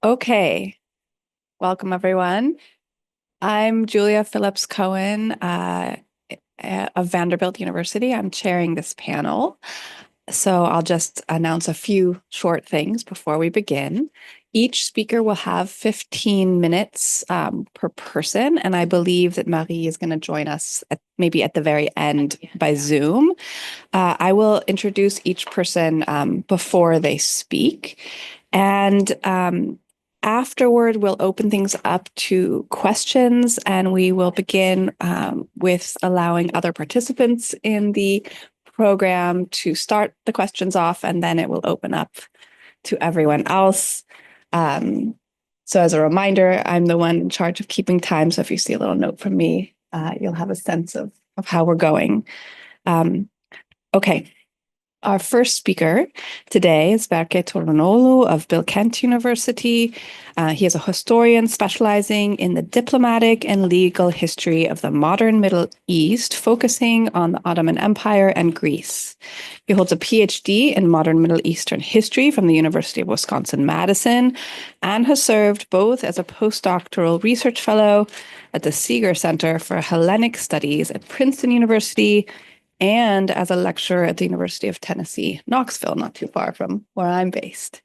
Okay, welcome everyone. I'm Julia Phillips Cohen of Vanderbilt University. I'm chairing this panel. So I'll just announce a few short things before we begin. Each speaker will have 15 minutes per person, and I believe that Marie is going to join us maybe at the very end by Zoom. I will introduce each person before they speak, and afterward, we'll open things up to questions, and we will begin with allowing other participants in the program to start the questions off, and then it will open up to everyone else. So as a reminder, I'm the one in charge of keeping time. So if you see a little note from me, you'll have a sense of how we're going. Okay. Our first speaker today is Berke Toronoğlu of Bill Kent University. He is a historian specializing in the diplomatic and legal history of the modern Middle East, focusing on the Ottoman Empire and Greece. He holds a PhD in modern Middle Eastern history from the University of Wisconsin-Madison and has served both as a postdoctoral research fellow at the Seeger Center for Hellenic Studies at Princeton University and as a lecturer at the University of Tennessee, Knoxville, not too far from where I'm based.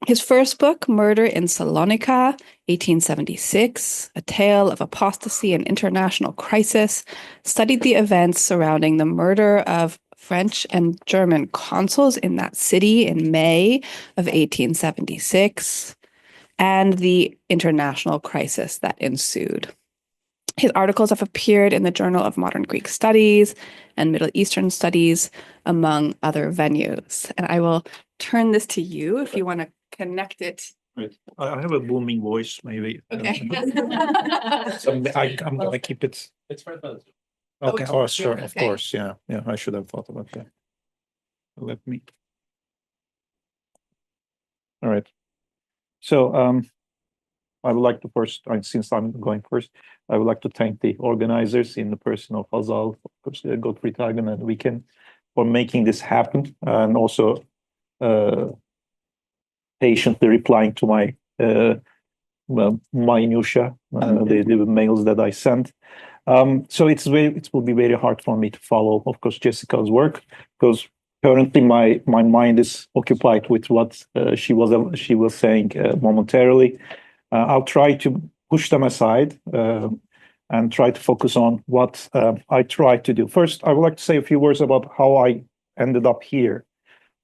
His first book, Murder in Salonika, 1876, A Tale of Apostasy and International Crisis, studied the events surrounding the murder of French and German consuls in that city in May of 1876, and the international crisis that ensued. His articles have appeared in the Journal of Modern Greek Studies and Middle Eastern Studies, among other venues. And I will turn this to you if you want to connect it. Right. I have a booming voice, maybe. Okay. So I'm going to keep it. It's for both. Okay. Oh, sure. Okay. Of course. Yeah. Yeah. I should have thought about that. Let me. All right. So, I would like to first, since I'm going first, I would like to thank the organizers in the person of Hazal, of course, Gottfried Hagen and Weekend for making this happen, and also patiently replying to my minutia, the mails that I sent. So it will be very hard for me to follow, of course, Jessica's work, because currently my mind is occupied with what she was saying momentarily. I'll try to push them aside and try to focus on what I try to do. First, I would like to say a few words about how I ended up here.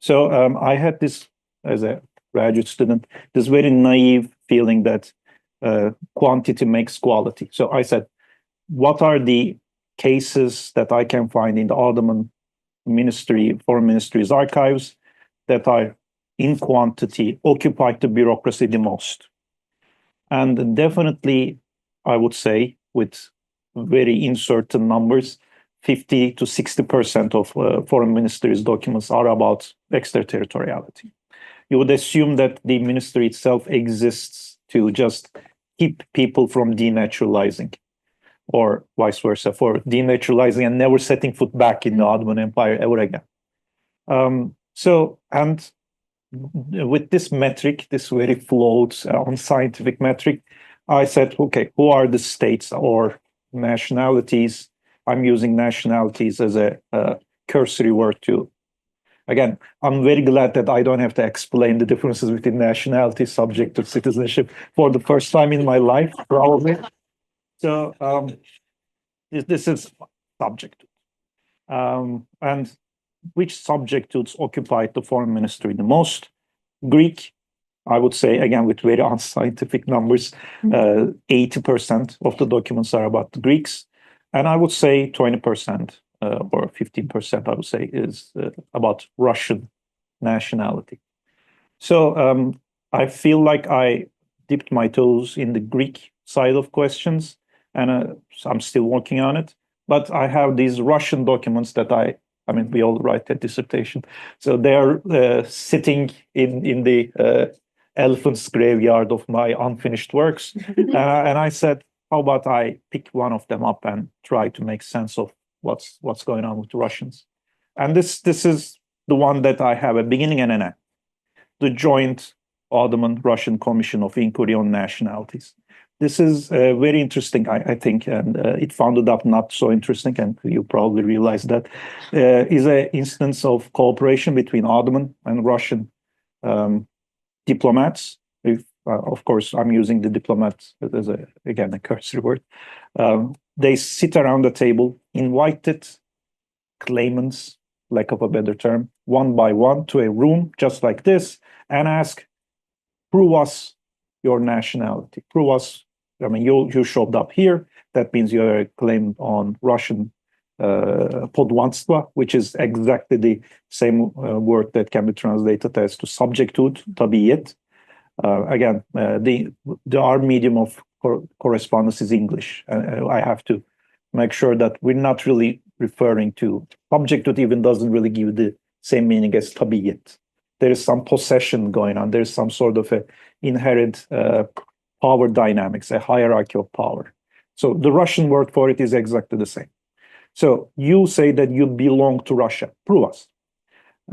So I had this, as a graduate student, this very naive feeling that quantity makes quality. So I said, what are the cases that I can find in the Ottoman Foreign Ministry's archives that are in quantity occupied the bureaucracy the most? And definitely, I would say, with very uncertain numbers, 50 to 60% of foreign ministry's documents are about extraterritoriality. You would assume that the ministry itself exists to just keep people from denaturalizing, or vice versa, for denaturalizing and never setting foot back in the Ottoman Empire ever again. And with this metric, this very flawed, unscientific metric, I said, okay, who are the states or nationalities? I'm using nationalities as a cursory word too. Again, I'm very glad that I don't have to explain the differences between nationality, subject to citizenship for the first time in my life, probably. So this is subject. And which subjects occupied the foreign ministry the most? Greek, I would say, again, with very unscientific numbers, 80% of the documents are about the Greeks. And I would say 20% or 15%, I would say, is about Russian nationality. So I feel like I dipped my toes in the Greek side of questions, and I'm still working on it. But I have these Russian documents that I mean, we all write a dissertation. So they're sitting in the elephant's graveyard of my unfinished works. And I said, how about I pick one of them up and try to make sense of what's going on with the Russians. And this is the one that I have a beginning and an end. The joint Ottoman Russian Commission of Inquiry on Nationalities. This is very interesting, I think, and it founded up not so interesting, and you probably realize that, is an instance of cooperation between Ottoman and Russian diplomats. Of course, I'm using the diplomats as again a cursory word. They sit around the table, invited claimants, lack of a better term, one by one to a room just like this, and ask, prove us your nationality. Prove us. I mean, you showed up here. That means you're claimed on Russian podwanstva, which is exactly the same word that can be translated as to subjecthood, tabiyet. Again, our medium of correspondence is English. I have to make sure that we're not really referring to subjecthood. Even doesn't really give the same meaning as tabiyet. There is some possession going on. There's some sort of a inherent power dynamics, a hierarchy of power. So the Russian word for it is exactly the same. So you say that you belong to Russia. Prove us.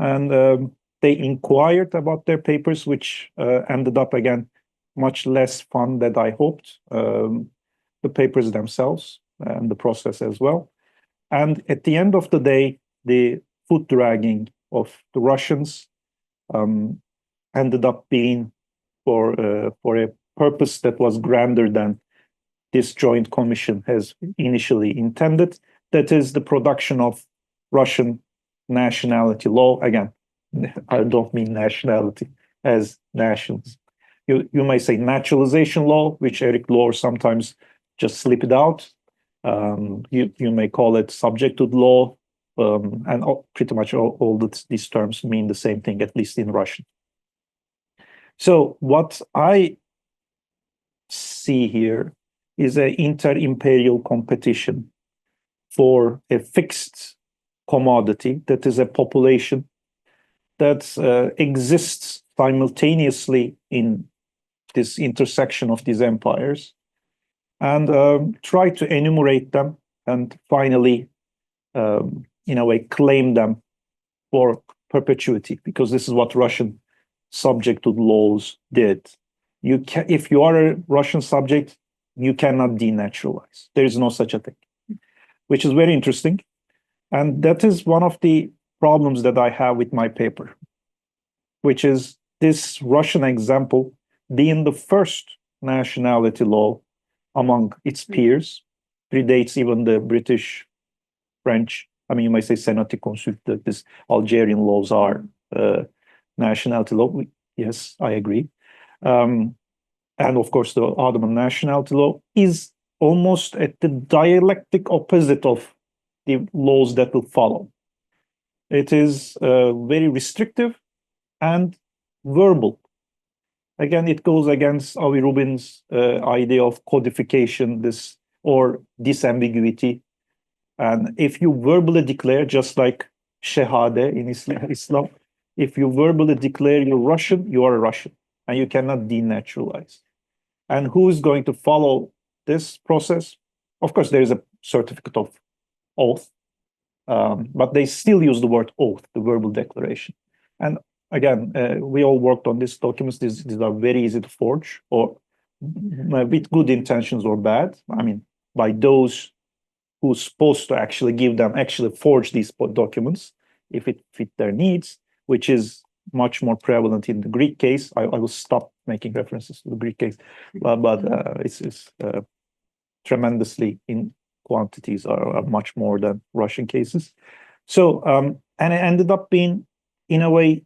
And they inquired about their papers, which ended up, again, much less fun than I hoped. The papers themselves and the process as well. And at the end of the day, the foot dragging of the Russians ended up being for a purpose that was grander than this joint commission has initially intended. That is the production of Russian nationality law. Again, I don't mean nationality as nations. You may say naturalization law, which Eric Lohr sometimes just slip it out. You may call it subjecthood law, and pretty much all these terms mean the same thing, at least in Russian. So what I see here is an inter-imperial competition for a fixed commodity that is a population that exists simultaneously in this intersection of these empires, and try to enumerate them and finally, in a way, claim them for perpetuity, because this is what Russian subjecthood laws did. If you are a Russian subject, you cannot denaturalize. There is no such a thing, which is very interesting. And that is one of the problems that I have with my paper, which is this Russian example being the first nationality law among its peers, predates even the British, French. I mean, you might say Senati Consul, that this Algerian laws are nationality law. Yes, I agree. And of course, the Ottoman nationality law is almost at the dialectic opposite of the laws that will follow. It is very restrictive and verbal. Again, it goes against Avi Rubin's idea of codification, or disambiguity. And if you verbally declare, just like Shehade in Islam, if you verbally declare you're Russian, you are a Russian, and you cannot denaturalize. And who is going to follow this process? Of course, there is a certificate of oath, but they still use the word oath, the verbal declaration. And again, we all worked on these documents. These are very easy to forge, or with good intentions or bad. I mean, by those who's supposed to actually give them, actually forge these documents if it fit their needs, which is much more prevalent in the Greek case. I will stop making references to the Greek case, but it's tremendously in quantities are much more than Russian cases. So, and it ended up being, in a way,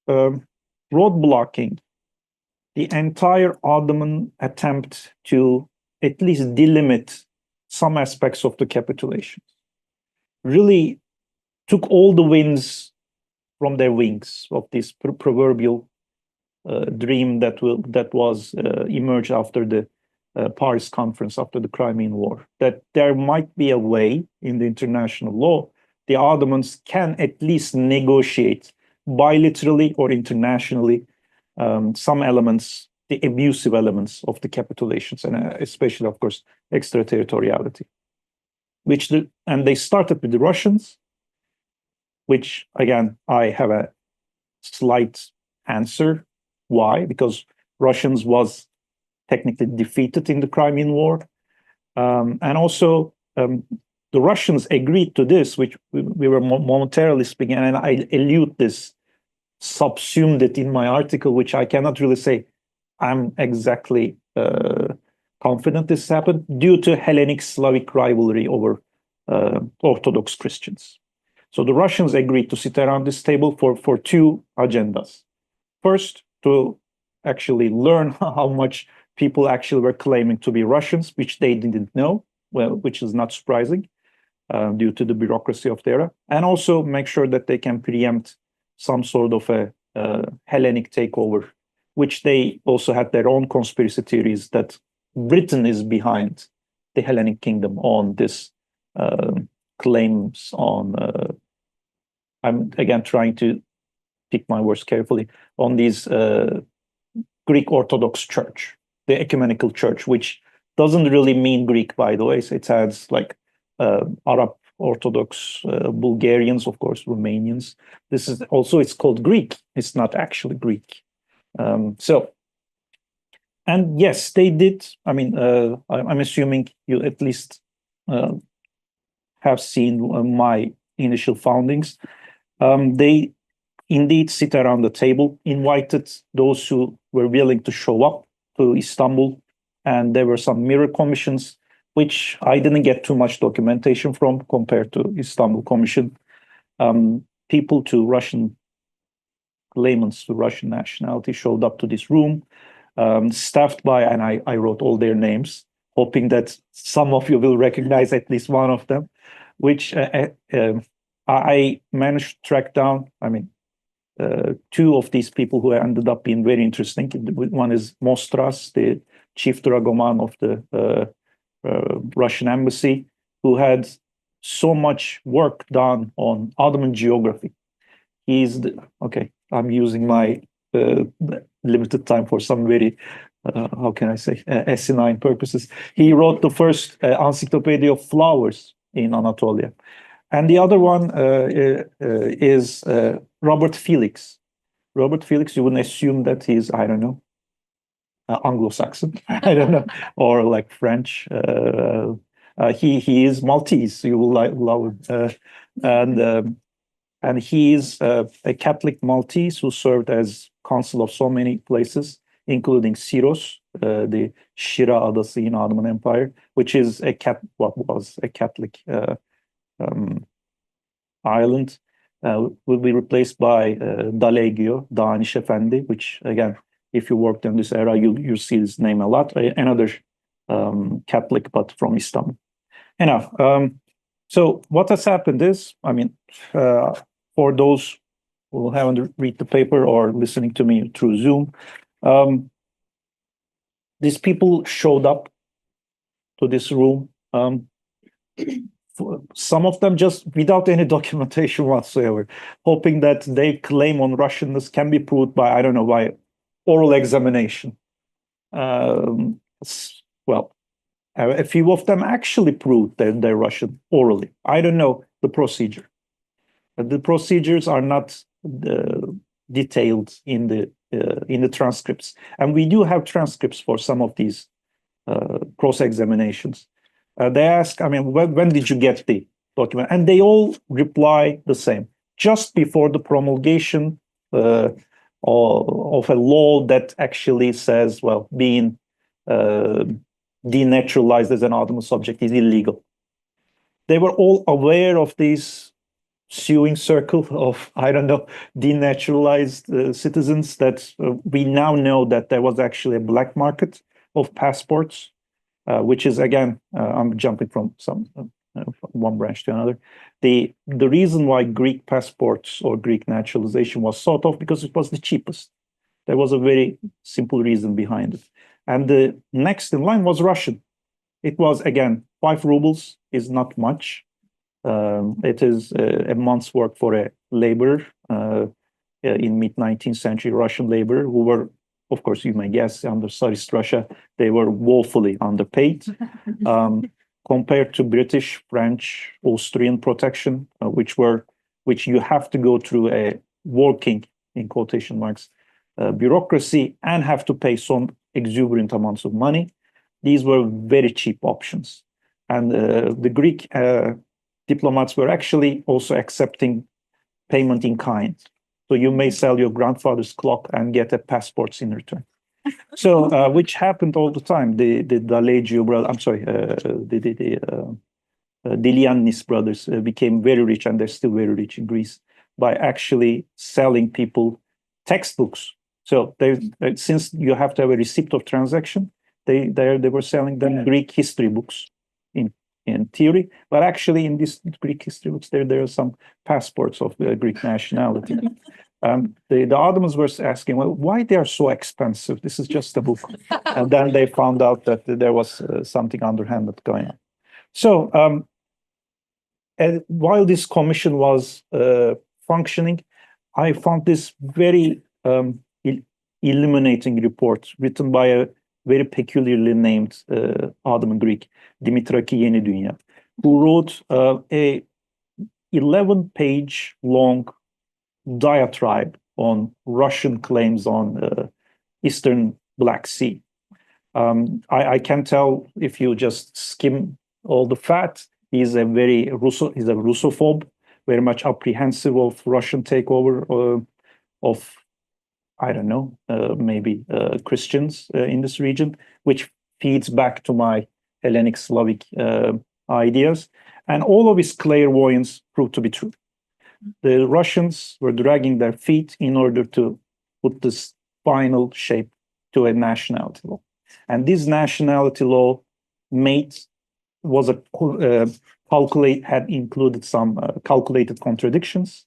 roadblocking the entire Ottoman attempt to at least delimit some aspects of the capitulation. Really took all the winds from their wings of this proverbial dream that was emerged after the Paris conference, after the Crimean War, that there might be a way in the international law the Ottomans can at least negotiate bilaterally or internationally some elements, the abusive elements of the capitulations, and especially, of course, extraterritoriality. And they started with the Russians, which, again, I have a slight answer. Why? Because Russians was technically defeated in the Crimean War. And also, the Russians agreed to this, which we were momentarily speaking, and I elude this, subsumed it in my article, which I cannot really say I'm exactly confident this happened, due to Hellenic-Slavic rivalry over Orthodox Christians. So the Russians agreed to sit around this table for two agendas. First, to actually learn how much people actually were claiming to be Russians, which they didn't know, well, which is not surprising due to the bureaucracy of the era, and also make sure that they can preempt some sort of a Hellenic takeover, which they also had their own conspiracy theories that Britain is behind the Hellenic kingdom on this claims on, I'm again trying to pick my words carefully, on these Greek Orthodox Church, the ecumenical church, which doesn't really mean Greek, by the way. So it has like Arab Orthodox, Bulgarians, of course, Romanians. This is also, it's called Greek. It's not actually Greek. And yes, they did. I mean, I'm assuming you at least have seen my initial foundings. They indeed sit around the table, invited those who were willing to show up to Istanbul, and there were some mirror commissions, which I didn't get too much documentation from compared to Istanbul Commission. People to Russian claimants to Russian nationality showed up to this room, staffed by, and I wrote all their names, hoping that some of you will recognize at least one of them, which I managed to track down. I mean, two of these people who ended up being very interesting. One is Mostras, the chief dragoman of the Russian embassy, who had so much work done on Ottoman geography. I'm using my limited time for some very, how can I say, asinine purposes. He wrote the first encyclopedia of flowers in Anatolia. And the other one is Robert Felix. Robert Felix, you wouldn't assume that he's, I don't know, Anglo-Saxon, I don't know, or like French. He is Maltese. You will love him. And he is a Catholic Maltese who served as consul of so many places, including Syros, the Shira Adası in Ottoman Empire, which is what was a Catholic island, will be replaced by Dalegio, Danish Effendi, which again, if you worked in this era, you see his name a lot. Another Catholic, but from Istanbul. Enough. So what has happened is, I mean, for those who haven't read the paper or listening to me through Zoom, these people showed up to this room. Some of them just without any documentation whatsoever, hoping that their claim on Russianness can be proved by, I don't know, by oral examination. Well, a few of them actually proved that they're Russian orally. I don't know the procedure. The procedures are not detailed in the transcripts, and we do have transcripts for some of these cross-examinations. They ask, I mean, when did you get the document? And they all reply the same: just before the promulgation of a law that actually says, well, being denaturalized as an Ottoman subject is illegal. They were all aware of this suing circle of, I don't know, denaturalized citizens, that we now know that there was actually a black market of passports, which is, again, I'm jumping from one branch to another. The reason why Greek passports or Greek naturalization was sought of, because it was the cheapest. There was a very simple reason behind it. And the next in line was Russian. It was, again, 5 rubles is not much. It is a month's work for a laborer in mid-19th century Russian laborer, who were, of course, you may guess, under Tsarist Russia, they were woefully underpaid compared to British, French, Austrian protection, which you have to go through a working, in quotation marks, bureaucracy and have to pay some exuberant amounts of money. These were very cheap options. And the Greek diplomats were actually also accepting payment in kind. So you may sell your grandfather's clock and get a passport in return. So, which happened all the time. The Dallegio brother, I'm sorry, the Deliannis brothers became very rich, and they're still very rich in Greece by actually selling people textbooks. So since you have to have a receipt of transaction, they were selling them Greek history books in theory, but actually in these Greek history books there are some passports of Greek nationality. The Ottomans were asking, well, why they are so expensive? This is just a book. And then they found out that there was something underhanded going on. So while this commission was functioning, I found this very illuminating report written by a very peculiarly named Ottoman Greek, Dimitraki Yenidunya, who wrote a 11-page long diatribe on Russian claims on Eastern Black Sea. I can tell if you just skim all the facts, he's a Russophobe, very much apprehensive of Russian takeover of, I don't know, maybe Christians in this region, which feeds back to my Hellenic Slavic ideas. And all of his clairvoyance proved to be true. The Russians were dragging their feet in order to put this final shape to a nationality law. And this nationality law had included some calculated contradictions.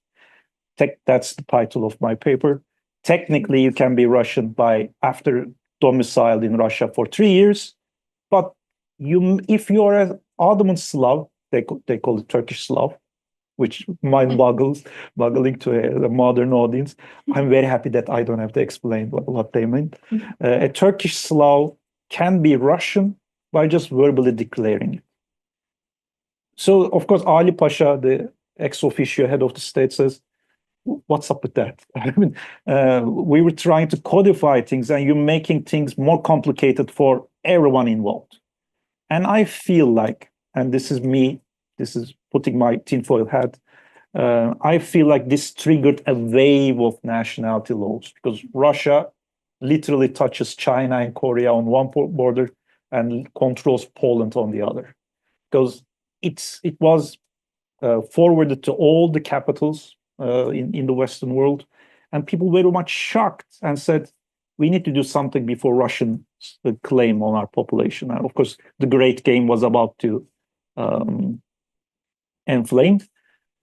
That's the title of my paper. Technically, you can be Russian after domiciled in Russia for 3 years, but if you are an Ottoman Slav, they call it Turkish Slav, which mind-boggling to a modern audience. I'm very happy that I don't have to explain what they meant. A Turkish Slav can be Russian by just verbally declaring it. So, of course, Ali Pasha, the ex-officio head of the state, says, what's up with that? I mean, we were trying to codify things, and you're making things more complicated for everyone involved. And I feel like, and this is me, this is putting my tinfoil hat, I feel like this triggered a wave of nationality laws, because Russia literally touches China and Korea on one border and controls Poland on the other. Because it was forwarded to all the capitals in the Western world, and people were very much shocked and said, we need to do something before Russians claim on our population. And of course, the Great Game was about to inflame.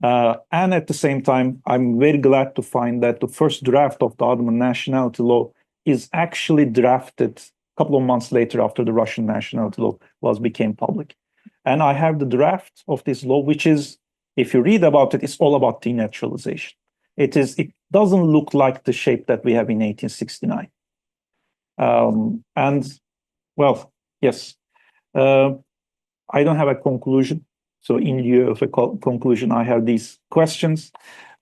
And at the same time, I'm very glad to find that the first draft of the Ottoman nationality law is actually drafted a couple of months later after the Russian nationality law became public. And I have the draft of this law, which is, if you read about it, it's all about denaturalization. It doesn't look like the shape that we have in 1869. And, well, yes, I don't have a conclusion. So in lieu of a conclusion, I have these questions.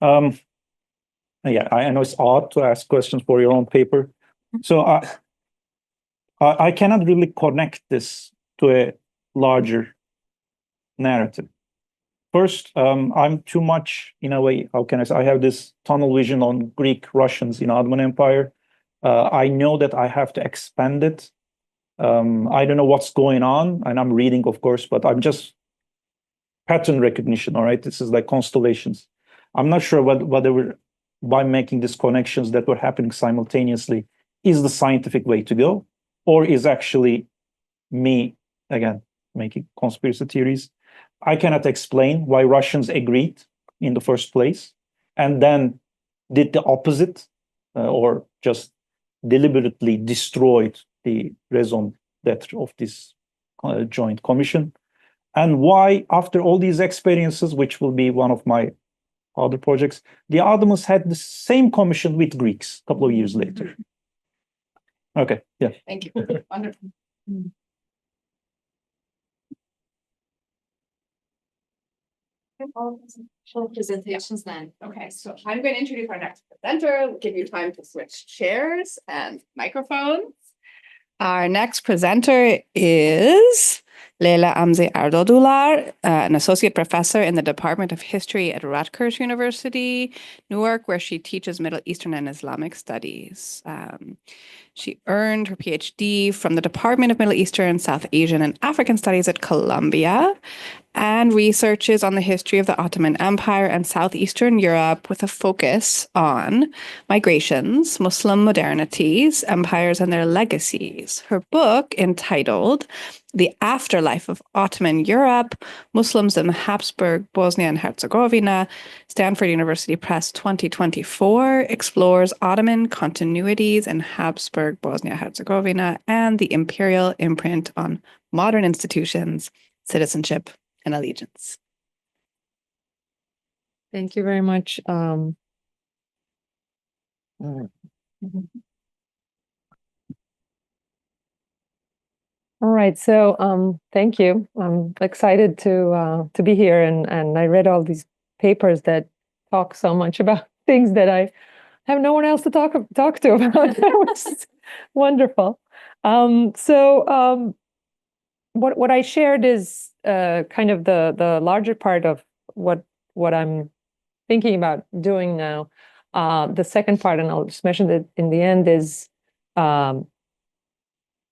Yeah, I know it's odd to ask questions for your own paper. So I cannot really connect this to a larger narrative. First, I'm too much, in a way, how can I say, I have this tunnel vision on Greek Russians in Ottoman Empire. I know that I have to expand it. I don't know what's going on, and I'm reading, of course, but I'm just pattern recognition, all right? This is like constellations. I'm not sure whether by making these connections that were happening simultaneously is the scientific way to go, or is actually me, again, making conspiracy theories. I cannot explain why Russians agreed in the first place and then did the opposite or just deliberately destroyed the raison d'etre of this joint commission. And why, after all these experiences, which will be one of my other projects, the Ottomans had the same commission with Greeks a couple of years later. Okay, yeah. Thank you. Wonderful. All presentations then. Okay, so I'm going to introduce our next presenter, give you time to switch chairs and microphones. Our next presenter is Leila Amze Ardodular, an associate professor in the Department of History at Rutgers University, Newark, where she teaches Middle Eastern and Islamic Studies. She earned her PhD from the Department of Middle Eastern, South Asian, and African Studies at Columbia, and researches on the history of the Ottoman Empire and Southeastern Europe with a focus on migrations, Muslim modernities, empires, and their legacies. Her book, entitled The Afterlife of Ottoman Europe, Muslims in Habsburg, Bosnia and Herzegovina, Stanford University Press 2024, explores Ottoman continuities in Habsburg, Bosnia and Herzegovina, and the imperial imprint on modern institutions, citizenship, and allegiance. Thank you very much. All right, so thank you. I'm excited to be here, and I read all these papers that talk so much about things that I have no one else to talk to about. That was wonderful. What I shared is kind of the larger part of what I'm thinking about doing now. The second part, and I'll just mention that in the end, is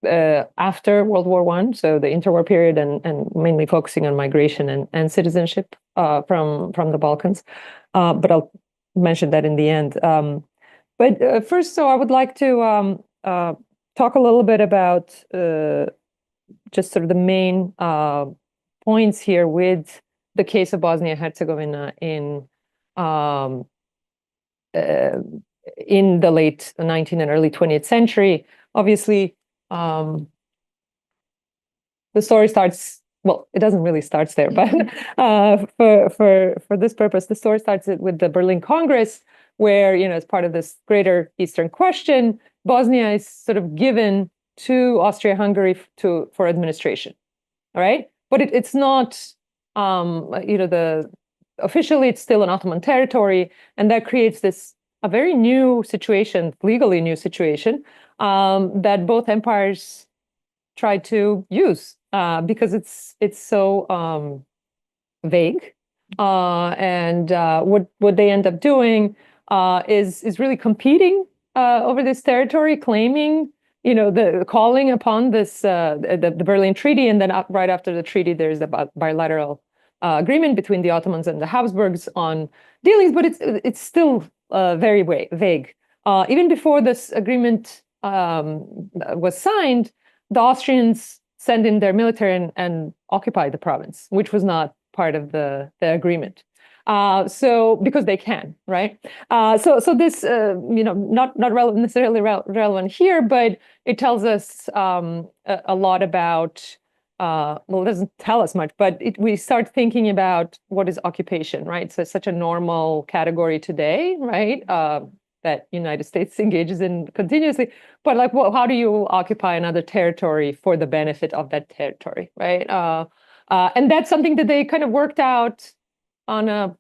after World War I, so the interwar period, and mainly focusing on migration and citizenship from the Balkans. But I'll mention that in the end. But first, so I would like to talk a little bit about just sort of the main points here with the case of Bosnia and Herzegovina in the late 19th and early 20th century. Obviously, the story starts, well, it doesn't really start there, but for this purpose, the story starts with the Berlin Congress, where, as part of this greater Eastern question, Bosnia is sort of given to Austria-Hungary for administration. All right, but it's not, officially it's still an Ottoman territory, and that creates a very new situation, legally new situation, that both empires try to use because it's so vague, and what they end up doing is really competing over this territory, claiming, the calling upon this the Berlin Treaty, and then right after the treaty, there's the bilateral agreement between the Ottomans and the Habsburgs on dealings, but it's still very vague. Even before this agreement was signed, the Austrians sent in their military and occupied the province, which was not part of the agreement. So because they can, right? So this, not necessarily relevant here, but it tells us a lot about. Well, it doesn't tell us much, but we start thinking about what is occupation, right? So it's such a normal category today, right? That United States engages in continuously, but like, how do you occupy another territory for the benefit of that territory, right? And that's something that they kind of worked out on a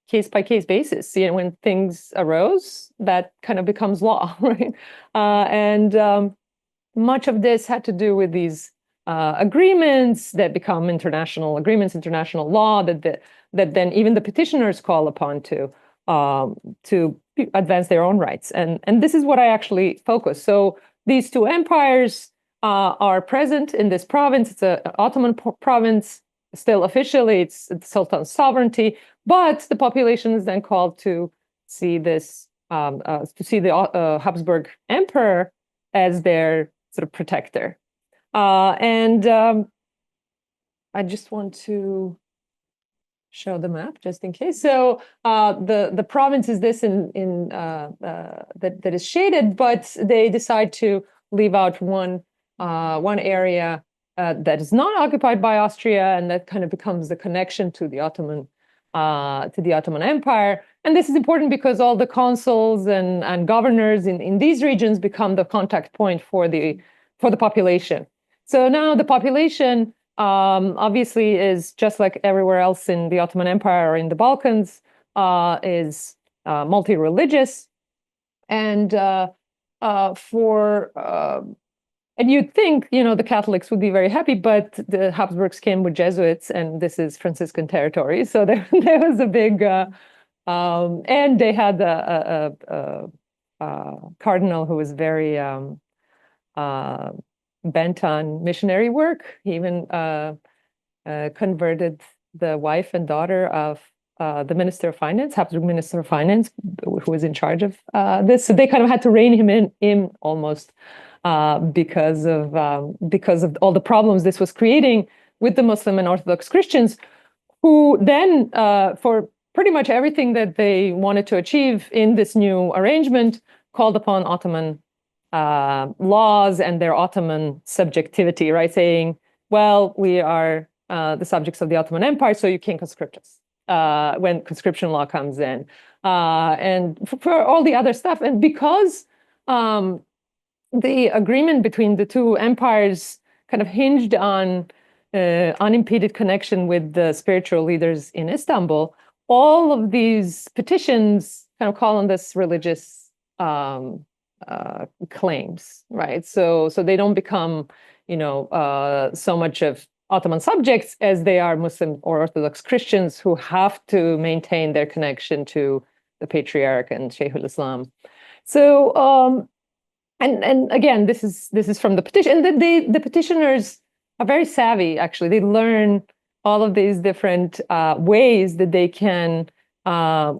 case-by-case basis. When things arose, that kind of becomes law, right? And much of this had to do with these agreements that become international agreements, international law that then even the petitioners call upon to advance their own rights. And this is what I actually focus. So these two empires are present in this province. It's an Ottoman province. Still officially, it's Sultan's sovereignty, but the population is then called to see this, to see the Habsburg emperor as their sort of protector. And I just want to show the map just in case. So the province is this that is shaded, but they decide to leave out one area that is not occupied by Austria, and that kind of becomes the connection to the Ottoman Empire. And this is important because all the consuls and governors in these regions become the contact point for the population. So now the population obviously is just like everywhere else in the Ottoman Empire or in the Balkans, is multi-religious. And and you'd think, the Catholics would be very happy, but the Habsburgs came with Jesuits, and this is Franciscan territory. So there was a big, and they had a cardinal who was very bent on missionary work. He even converted the wife and daughter of the Minister of Finance, Habsburg Minister of Finance, who was in charge of this. So they kind of had to rein him in almost because of all the problems this was creating with the Muslim and Orthodox Christians, who then, for pretty much everything that they wanted to achieve in this new arrangement, called upon Ottoman laws and their Ottoman subjectivity, right? Saying, well, we are the subjects of the Ottoman Empire, so you can't conscript us when conscription law comes in, and for all the other stuff. And because the agreement between the two empires kind of hinged on unimpeded connection with the spiritual leaders in Istanbul, all of these petitions kind of call on this religious claims, right? So they don't become, so much of Ottoman subjects as they are Muslim or Orthodox Christians who have to maintain their connection to the Patriarch and Sheikhul Islam. So, and again, this is from the petition. And the petitioners are very savvy, actually. They learn all of these different ways that they can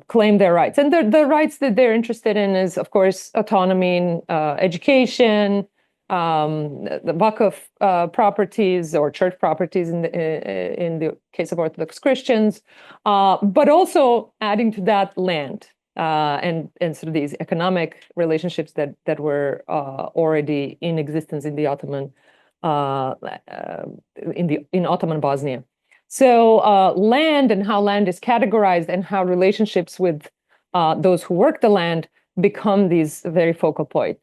claim their rights. And the rights that they're interested in is, of course, autonomy in education, the Vakuf properties or church properties in the case of Orthodox Christians, but also adding to that land and sort of these economic relationships that were already in existence in the Ottoman in Ottoman Bosnia. So land and how land is categorized and how relationships with those who work the land become these very focal point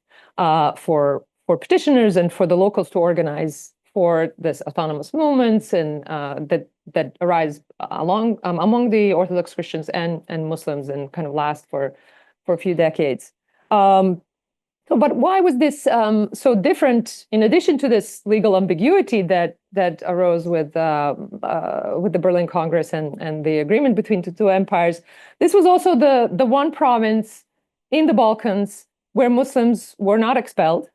for petitioners and for the locals to organize for this autonomous movements and that arise among the Orthodox Christians and Muslims and kind of last for a few decades. But why was this so different? In addition to this legal ambiguity that arose with the Berlin Congress and the agreement between the two empires, this was also the one province in the Balkans where Muslims were not expelled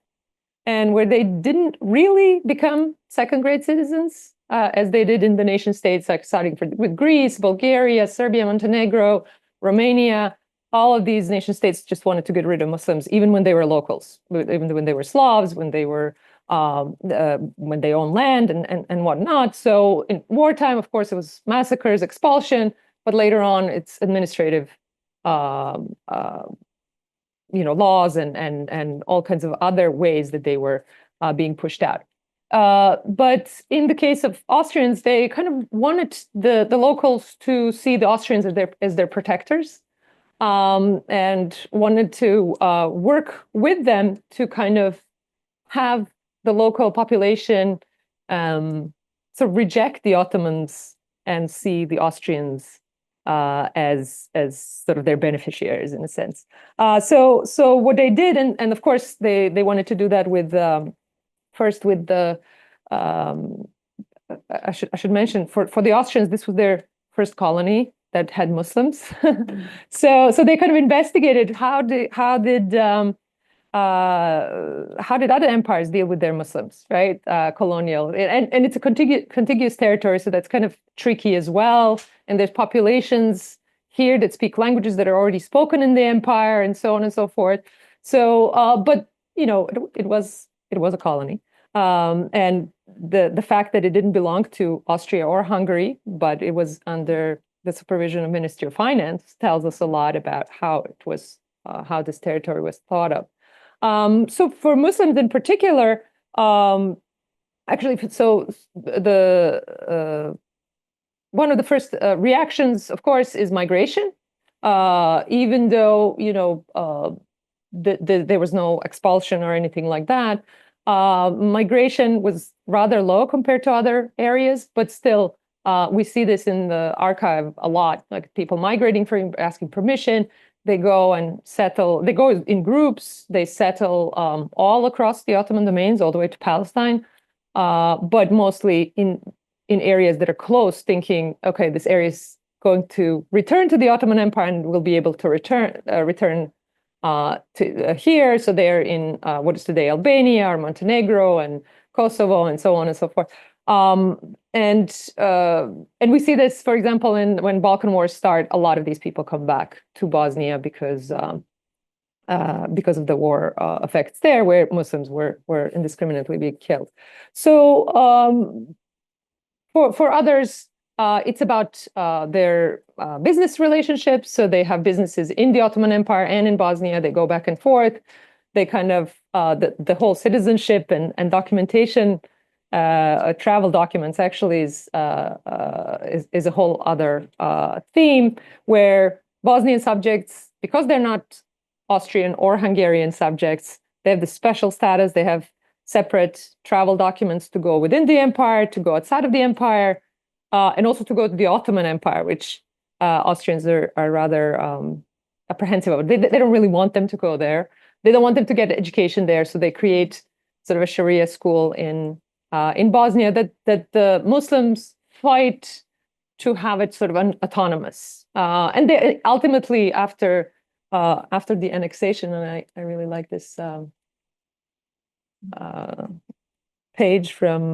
and where they didn't really become second-grade citizens as they did in the nation states, like starting with Greece, Bulgaria, Serbia, Montenegro, Romania. All of these nation states just wanted to get rid of Muslims, even when they were locals, even when they were Slavs, when they were when they owned land and whatnot. So in wartime, of course, it was massacres, expulsion, but later on, it's administrative, laws and all kinds of other ways that they were being pushed out. But in the case of Austrians, they kind of wanted the locals to see the Austrians as their protectors. And wanted to work with them to kind of have the local population sort of reject the Ottomans and see the Austrians as sort of their beneficiaries in a sense. So what they did, and of course they wanted to do that with first with the I should mention for the Austrians, this was their first colony that had Muslims. So they kind of investigated how did other empires deal with their Muslims, right? Colonial, and it's a contiguous territory, so that's kind of tricky as well. And there's populations here that speak languages that are already spoken in the empire, and so on and so forth. So, but it was a colony, and the fact that it didn't belong to Austria or Hungary, but it was under the supervision of Ministry of Finance, tells us a lot about how it was, how this territory was thought of. So for Muslims in particular, actually, so the one of the first reactions, of course, is migration. Even though there was no expulsion or anything like that, Migration was rather low compared to other areas, but still, we see this in the archive a lot, like people migrating for asking permission. They go and settle, they go in groups, they settle all across the Ottoman domains, all the way to Palestine, but mostly in areas that are close, thinking, okay, this area is going to return to the Ottoman Empire and will be able to return to here. So they're in what is today Albania or Montenegro and Kosovo and so on and so forth. And we see this, for example, when Balkan Wars start, a lot of these people come back to Bosnia because of the war effects there, where Muslims were indiscriminately being killed. So for others, it's about their business relationships. So they have businesses in the Ottoman Empire and in Bosnia. They go back and forth. They kind of the whole citizenship and documentation, travel documents actually is a whole other theme, where Bosnian subjects, because they're not Austrian or Hungarian subjects, they have the special status. They have separate travel documents to go within the empire, to go outside of the empire, and also to go to the Ottoman Empire, which Austrians are rather apprehensive of. They don't really want them to go there. They don't want them to get education there, so they create sort of a Sharia school in Bosnia that the Muslims fight to have it sort of autonomous. And they ultimately, after the annexation, and I really like this page from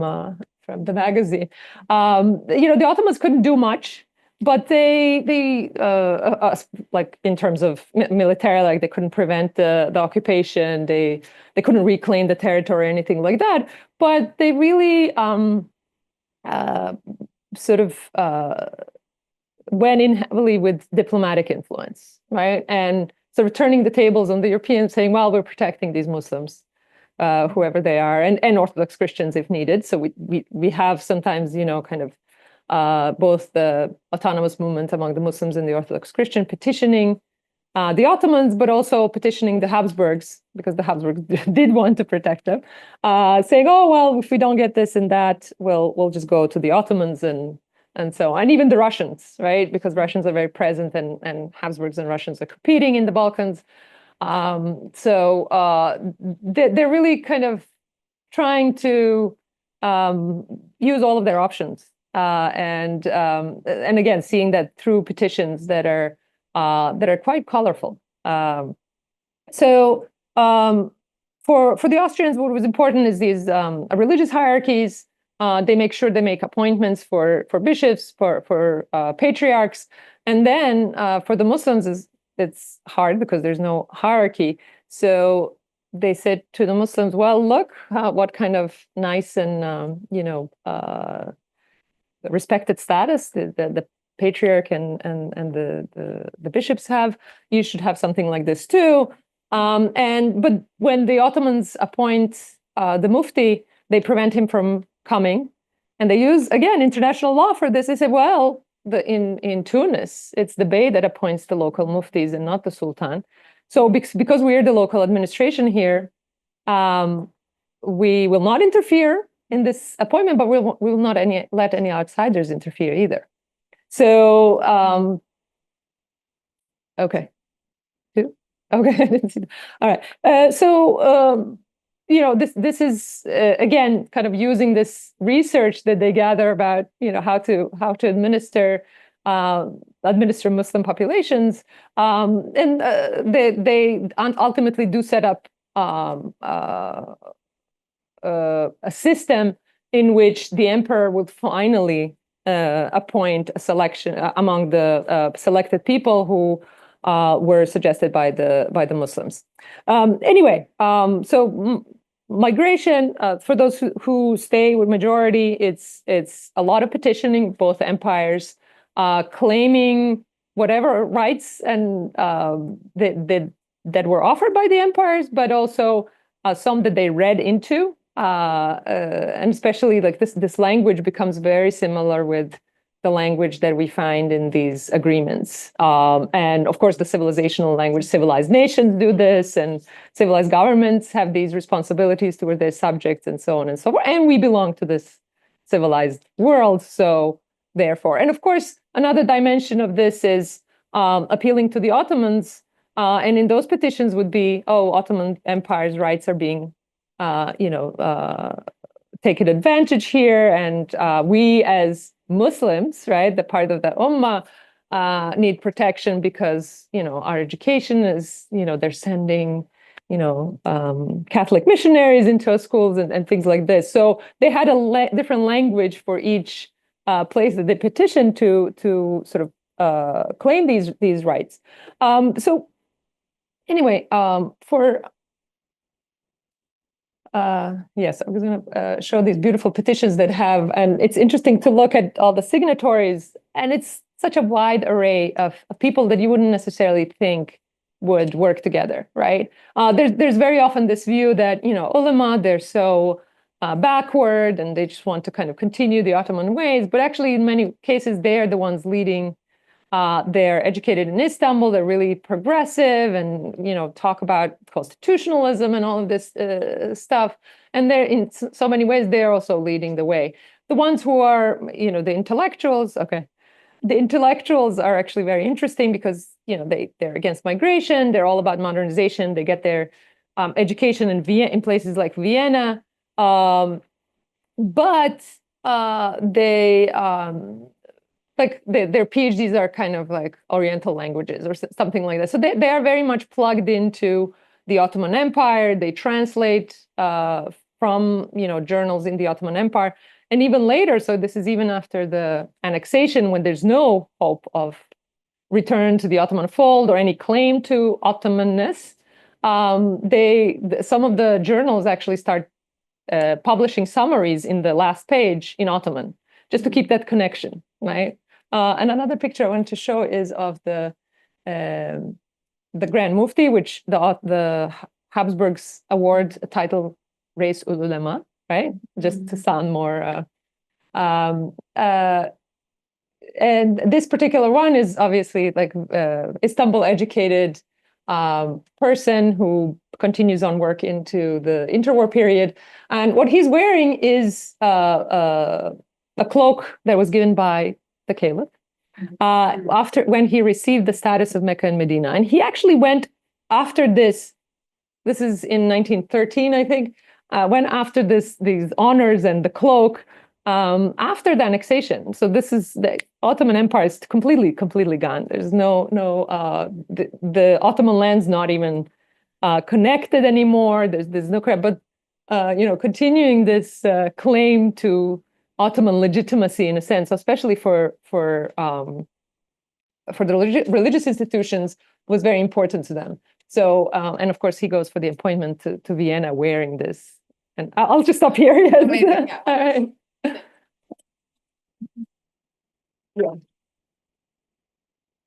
the magazine. The Ottomans couldn't do much, but they like in terms of military, like they couldn't prevent the occupation, they couldn't reclaim the territory or anything like that. But they really sort of went in heavily with diplomatic influence, right? And sort of turning the tables on the Europeans, saying, well, we're protecting these Muslims, whoever they are, and Orthodox Christians if needed. So we have sometimes, kind of both the autonomous movement among the Muslims and the Orthodox Christian petitioning the Ottomans, but also petitioning the Habsburgs, because the Habsburgs did want to protect them, saying, oh, well, if we don't get this and that, we'll just go to the Ottomans and so on. And even the Russians, right? Because Russians are very present, and Habsburgs and Russians are competing in the Balkans. So they're really kind of trying to use all of their options, and again, seeing that through petitions that are quite colorful. So for the Austrians, what was important is these religious hierarchies. They make sure they make appointments for bishops, for patriarchs, and then for the Muslims it's hard because there's no hierarchy. So they said to the Muslims, well, look what kind of nice and respected status the patriarch and the bishops have. You should have something like this too. But when the Ottomans appoint the mufti, they prevent him from coming, and they use again international law for this. They say, well, in Tunis, it's the Bey that appoints the local muftis and not the Sultan. So because we are the local administration here, we will not interfere in this appointment, but we will not let any outsiders interfere either. So, okay. Okay, I didn't see that. All right. So, this is again kind of using this research that they gather about how to administer Muslim populations, and they ultimately do set up a system in which the emperor would finally appoint a selection among the selected people who were suggested by the Muslims. Anyway, so migration, for those who stay with majority, it's a lot of petitioning, both empires claiming whatever rights and that were offered by the empires, but also some that they read into, and especially like this language becomes very similar with the language that we find in these agreements. And of course, the civilizational language, civilized nations do this, and civilized governments have these responsibilities toward their subjects, and so on and so forth. And we belong to this civilized world, so therefore. And of course, another dimension of this is appealing to the Ottomans. And in those petitions would be, oh, Ottoman Empire's rights are being, taken advantage here, and we as Muslims, right, the part of the Ummah, need protection because, our education is, they're sending, Catholic missionaries into our schools and things like this. So they had a different language for each place that they petitioned to sort of claim these rights. So anyway, yes, I was going to show these beautiful petitions that have, and it's interesting to look at all the signatories, and it's such a wide array of people that you wouldn't necessarily think would work together, right? There's very often this view that, ulama, they're so backward and they just want to kind of continue the Ottoman ways, but actually in many cases, they're the ones leading. They're educated in Istanbul. They're really progressive and, talk about constitutionalism and all of this stuff. And they're in so many ways, they're also leading the way. The ones who are, the intellectuals, okay. The intellectuals are actually very interesting because, they're against migration. They're all about modernization. They get their education in places like Vienna. But they... like their PhDs are kind of like Oriental languages or something like that. So they are very much plugged into the Ottoman Empire. They translate from, journals in the Ottoman Empire. And even later, so this is even after the annexation, when there's no hope of return to the Ottoman fold or any claim to Ottomanness, some of the journals actually start publishing summaries in the last page in Ottoman, just to keep that connection, right? And another picture I wanted to show is of the Grand Mufti, which the Habsburgs award a title Reis ul Ulema, right? Just to sound more. And this particular one is obviously like Istanbul educated person who continues on work into the interwar period. And what he's wearing is a cloak that was given by the Caliph when he received the status of Mecca and Medina. And he actually went after this is in 1913, I think, went after these honors and the cloak after the annexation. So this is the Ottoman Empire is completely gone. There's the Ottoman land's not even connected anymore. There's no crap, but continuing this claim to Ottoman legitimacy in a sense, especially for the religious institutions, was very important to them. So, and of course, he goes for the appointment to Vienna wearing this. And I'll just stop here. Yes. Amazing, yeah. All right. Yeah.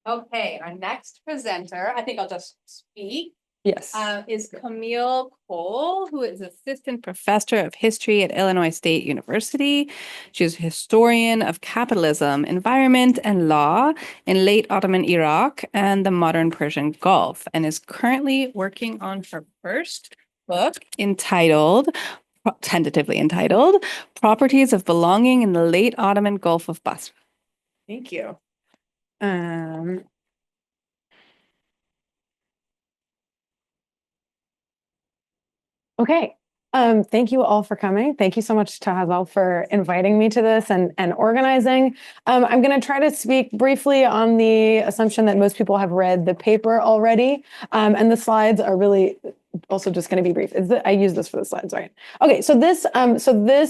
Okay, our next presenter, I think I'll just speak. Yes. Is Camille Cole, who is Assistant Professor of History at Illinois State University. She's a historian of capitalism, environment, and law in late Ottoman Iraq and the modern Persian Gulf, and is currently working on her first book tentatively entitled, Properties of Belonging in the Late Ottoman Gulf of Basra. Thank you. Okay. Thank you all for coming. Thank you so much to Hazal for inviting me to this and organizing. I'm going to try to speak briefly on the assumption that most people have read the paper already. And the slides are really also just going to be brief. I use this for the slides, right? Okay, so this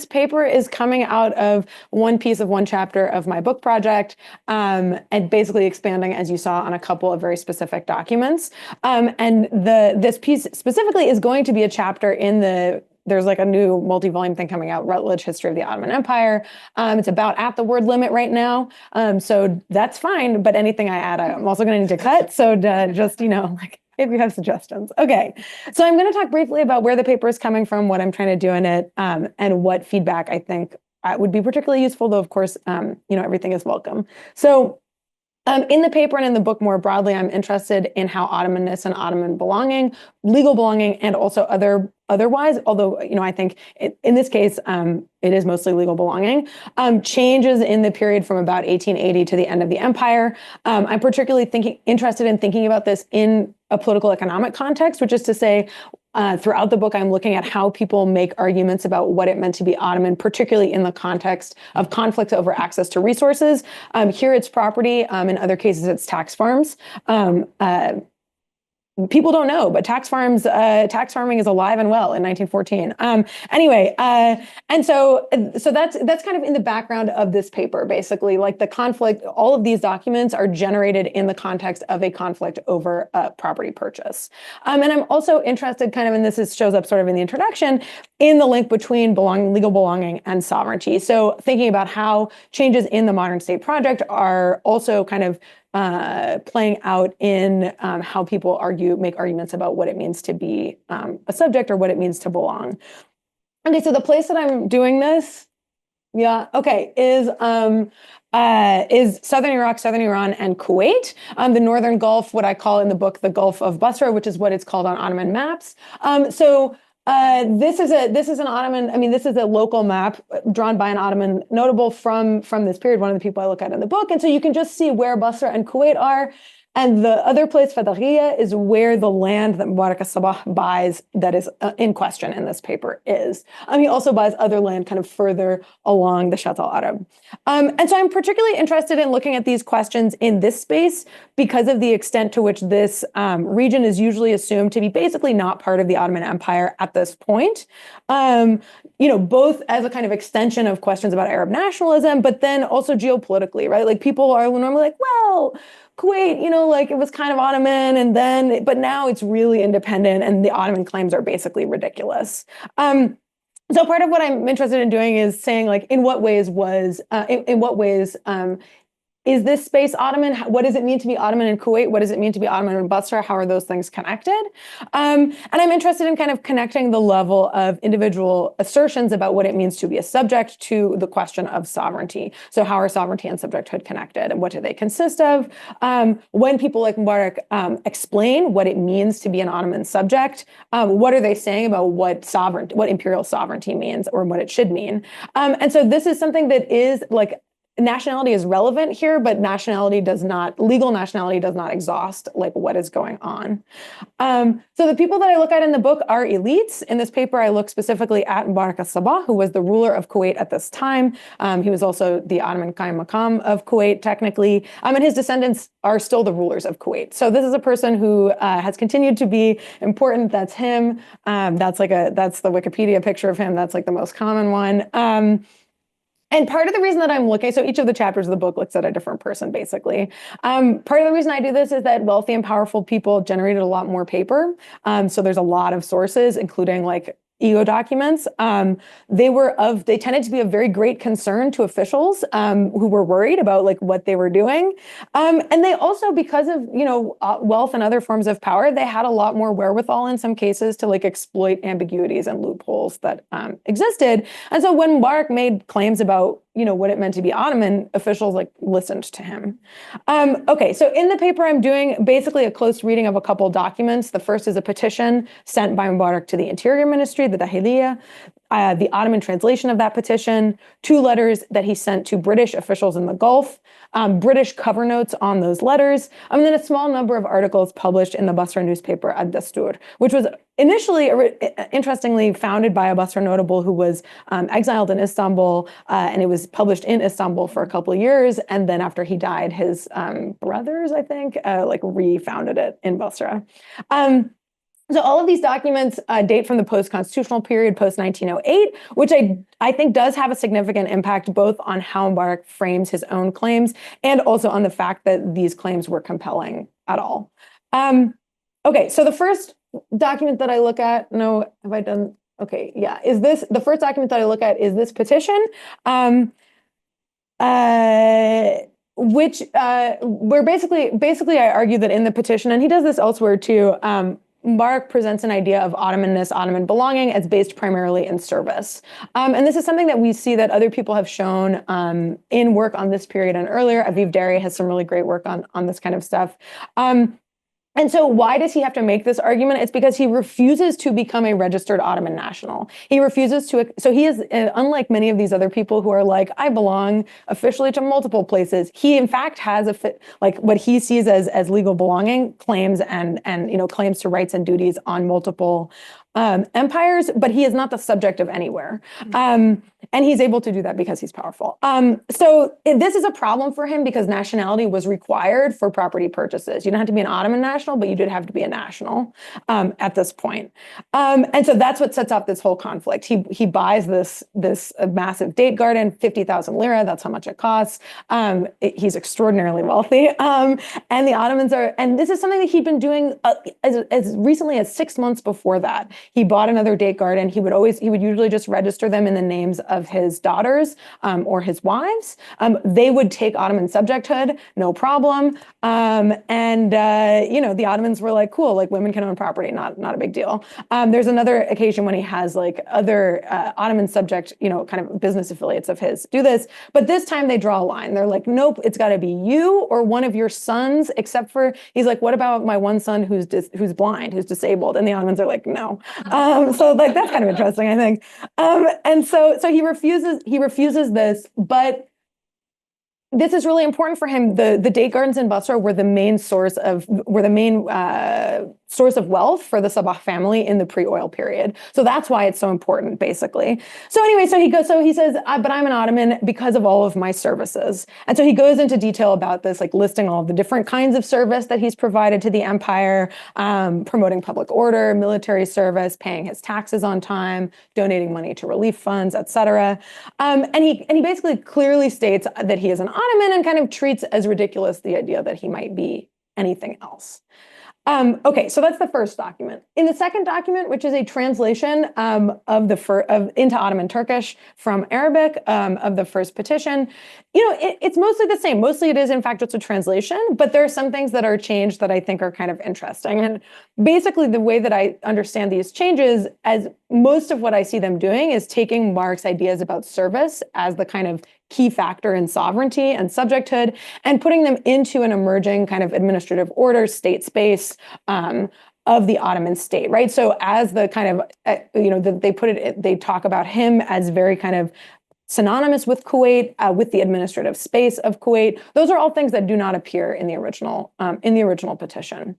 paper is coming out of one piece of one chapter of my book project, and basically expanding, as you saw, on a couple of very specific documents. And this piece specifically is going to be a chapter in there's like a new multi-volume thing coming out, Routledge History of the Ottoman Empire. It's about at the word limit right now. So that's fine, but anything I add, I'm also going to need to cut. So just, if you have suggestions. Okay, so I'm going to talk briefly about where the paper is coming from, what I'm trying to do in it, and what feedback I think would be particularly useful, though, of course, everything is welcome. So in the paper and in the book more broadly, I'm interested in how Ottomanness and Ottoman belonging, legal belonging, and also otherwise, although, I think in this case, it is mostly legal belonging, changes in the period from about 1880 to the end of the empire. I'm particularly interested in thinking about this in a political economic context, which is to say, throughout the book, I'm looking at how people make arguments about what it meant to be Ottoman, particularly in the context of conflicts over access to resources. Here it's property. In other cases, it's tax farms. People don't know, but tax farming is alive and well in 1914. Anyway, and so that's kind of in the background of this paper, basically, like the conflict. All of these documents are generated in the context of a conflict over property purchase. And I'm also interested, kind of, and this shows up sort of in the introduction, in the link between legal belonging and sovereignty. So thinking about how changes in the modern state project are also kind of playing out in how people make arguments about what it means to be a subject or what it means to belong. Okay, so the place that I'm doing this, is southern Iraq, southern Iran, and Kuwait. The northern Gulf, what I call in the book the Gulf of Basra, which is what it's called on Ottoman maps. This is an Ottoman. I mean, this is a local map drawn by an Ottoman notable from this period. One of the people I look at in the book, and so you can just see where Basra and Kuwait are. And the other place, Fadaghia, is where the land that Mubarak al-Sabah buys that is in question in this paper is. He also buys other land kind of further along the Shatt al-Arab. And so I'm particularly interested in looking at these questions in this space because of the extent to which this region is usually assumed to be basically not part of the Ottoman Empire at this point. Both as a kind of extension of questions about Arab nationalism, but then also geopolitically, right? Like people are normally like, well, Kuwait, it was kind of Ottoman, but now it's really independent, and the Ottoman claims are basically ridiculous. So part of what I'm interested in doing is saying, like, in what ways is this space Ottoman? What does it mean to be Ottoman in Kuwait? What does it mean to be Ottoman in Basra? How are those things connected? And I'm interested in kind of connecting the level of individual assertions about what it means to be a subject to the question of sovereignty. So how are sovereignty and subjecthood connected? And what do they consist of? When people like Mubarak explain what it means to be an Ottoman subject, what are they saying about what imperial sovereignty means or what it should mean? And so this is something that is like, nationality is relevant here, but legal nationality does not exhaust like what is going on. So the people that I look at in the book are elites. In this paper, I look specifically at Mubarak al-Sabah, who was the ruler of Kuwait at this time. He was also the Ottoman Qaim Maqam of Kuwait, technically, and his descendants are still the rulers of Kuwait. So this is a person who has continued to be important. That's him. That's the Wikipedia picture of him. That's like the most common one. And part of the reason that I'm looking, so each of the chapters of the book looks at a different person, basically. Part of the reason I do this is that wealthy and powerful people generated a lot more paper. So there's a lot of sources, including like ego documents. They tended to be of very great concern to officials who were worried about like what they were doing. And they also, because of, wealth and other forms of power, they had a lot more wherewithal in some cases to like exploit ambiguities and loopholes that existed. And so when Mubarak made claims about, what it meant to be Ottoman, officials like listened to him. Okay, so in the paper, I'm doing basically a close reading of a couple documents. The first is a petition sent by Mubarak to the Interior Ministry, the Dahiliya, the Ottoman translation of that petition, 2 letters that he sent to British officials in the Gulf, British cover notes on those letters, and then a small number of articles published in the Basra newspaper Ad-Dastur, which was initially, interestingly, founded by a Basra notable who was exiled in Istanbul, and it was published in Istanbul for a couple of years, and then after he died, his brothers, I think, refounded it in Basra. So all of these documents date from the post-constitutional period, post-1908, which I think does have a significant impact both on how Mubarak frames his own claims and also on the fact that these claims were compelling at all. Okay, so the first document that I look at, the first document that I look at is this petition, where basically I argue that in the petition, and he does this elsewhere too, Mark presents an idea of Ottomanness, Ottoman belonging as based primarily in service. And this is something that we see that other people have shown in work on this period and earlier. Aviv Deri has some really great work on this kind of stuff. And so why does he have to make this argument? It's because he refuses to become a registered Ottoman national. He refuses to, so he is, unlike many of these other people who are like, I belong officially to multiple places. He in fact has like what he sees as legal belonging, claims and claims to rights and duties on multiple empires, but he is not the subject of anywhere. And he's able to do that because he's powerful. So this is a problem for him because nationality was required for property purchases. You don't have to be an Ottoman national, but you did have to be a national at this point. And so that's what sets off this whole conflict. He buys this massive date garden, 50,000 lira. That's how much it costs. He's extraordinarily wealthy. And the Ottomans are, and this is something that he'd been doing as recently as 6 months before that. He bought another date garden. He would usually just register them in the names of his daughters or his wives. They would take Ottoman subjecthood, no problem. The Ottomans were like, cool, like women can own property, not a big deal. There's another occasion when he has like other Ottoman subject, kind of business affiliates of his do this. But this time they draw a line. They're like, nope, it's got to be you or one of your sons, except for, he's like, what about my one son who's blind, who's disabled? And the Ottomans are like, no. So like that's kind of interesting, I think. And so he refuses this, but this is really important for him. The date gardens in Basra were the main source of wealth for the Sabah family in the pre-oil period. So that's why it's so important, basically. So anyway, he says, but I'm an Ottoman because of all of my services. And so he goes into detail about this, like listing all of the different kinds of service that he's provided to the empire, promoting public order, military service, paying his taxes on time, donating money to relief funds, etc. And he basically clearly states that he is an Ottoman and kind of treats as ridiculous the idea that he might be anything else. Okay, so that's the first document. In the second document, which is a translation into Ottoman Turkish from Arabic of the first petition, it's mostly the same. Mostly it is, in fact, just a translation, but there are some things that are changed that I think are kind of interesting. And basically, the way that I understand these changes, as most of what I see them doing, is taking Marx's ideas about service as the kind of key factor in sovereignty and subjecthood, and putting them into an emerging kind of administrative order, state space of the Ottoman state, right? So as the kind of, they talk about him as very kind of synonymous with Kuwait, with the administrative space of Kuwait. Those are all things that do not appear in the original petition.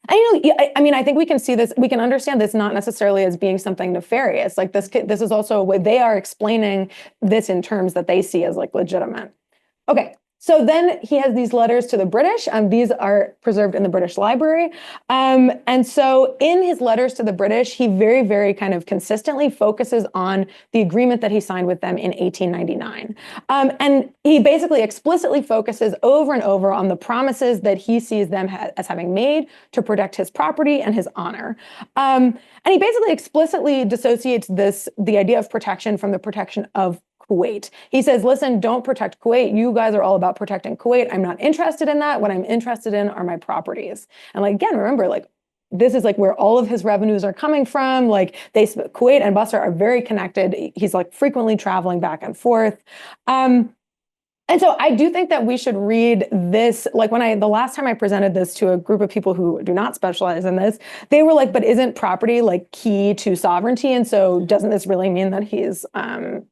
I think we can see this, we can understand this not necessarily as being something nefarious. Like this is also a way they are explaining this in terms that they see as like legitimate. Okay, so then he has these letters to the British. These are preserved in the British Library. And so in his letters to the British, he very, very kind of consistently focuses on the agreement that he signed with them in 1899. And he basically explicitly focuses over and over on the promises that he sees them as having made to protect his property and his honor. And he basically explicitly dissociates the idea of protection from the protection of Kuwait. He says, listen, don't protect Kuwait. You guys are all about protecting Kuwait. I'm not interested in that. What I'm interested in are my properties. And like, again, remember, like, this is like where all of his revenues are coming from. Like Kuwait and Basra are very connected. He's like frequently traveling back and forth. And so I do think that we should read this, like the last time I presented this to a group of people who do not specialize in this, they were like, but isn't property like key to sovereignty? And so doesn't this really mean that he's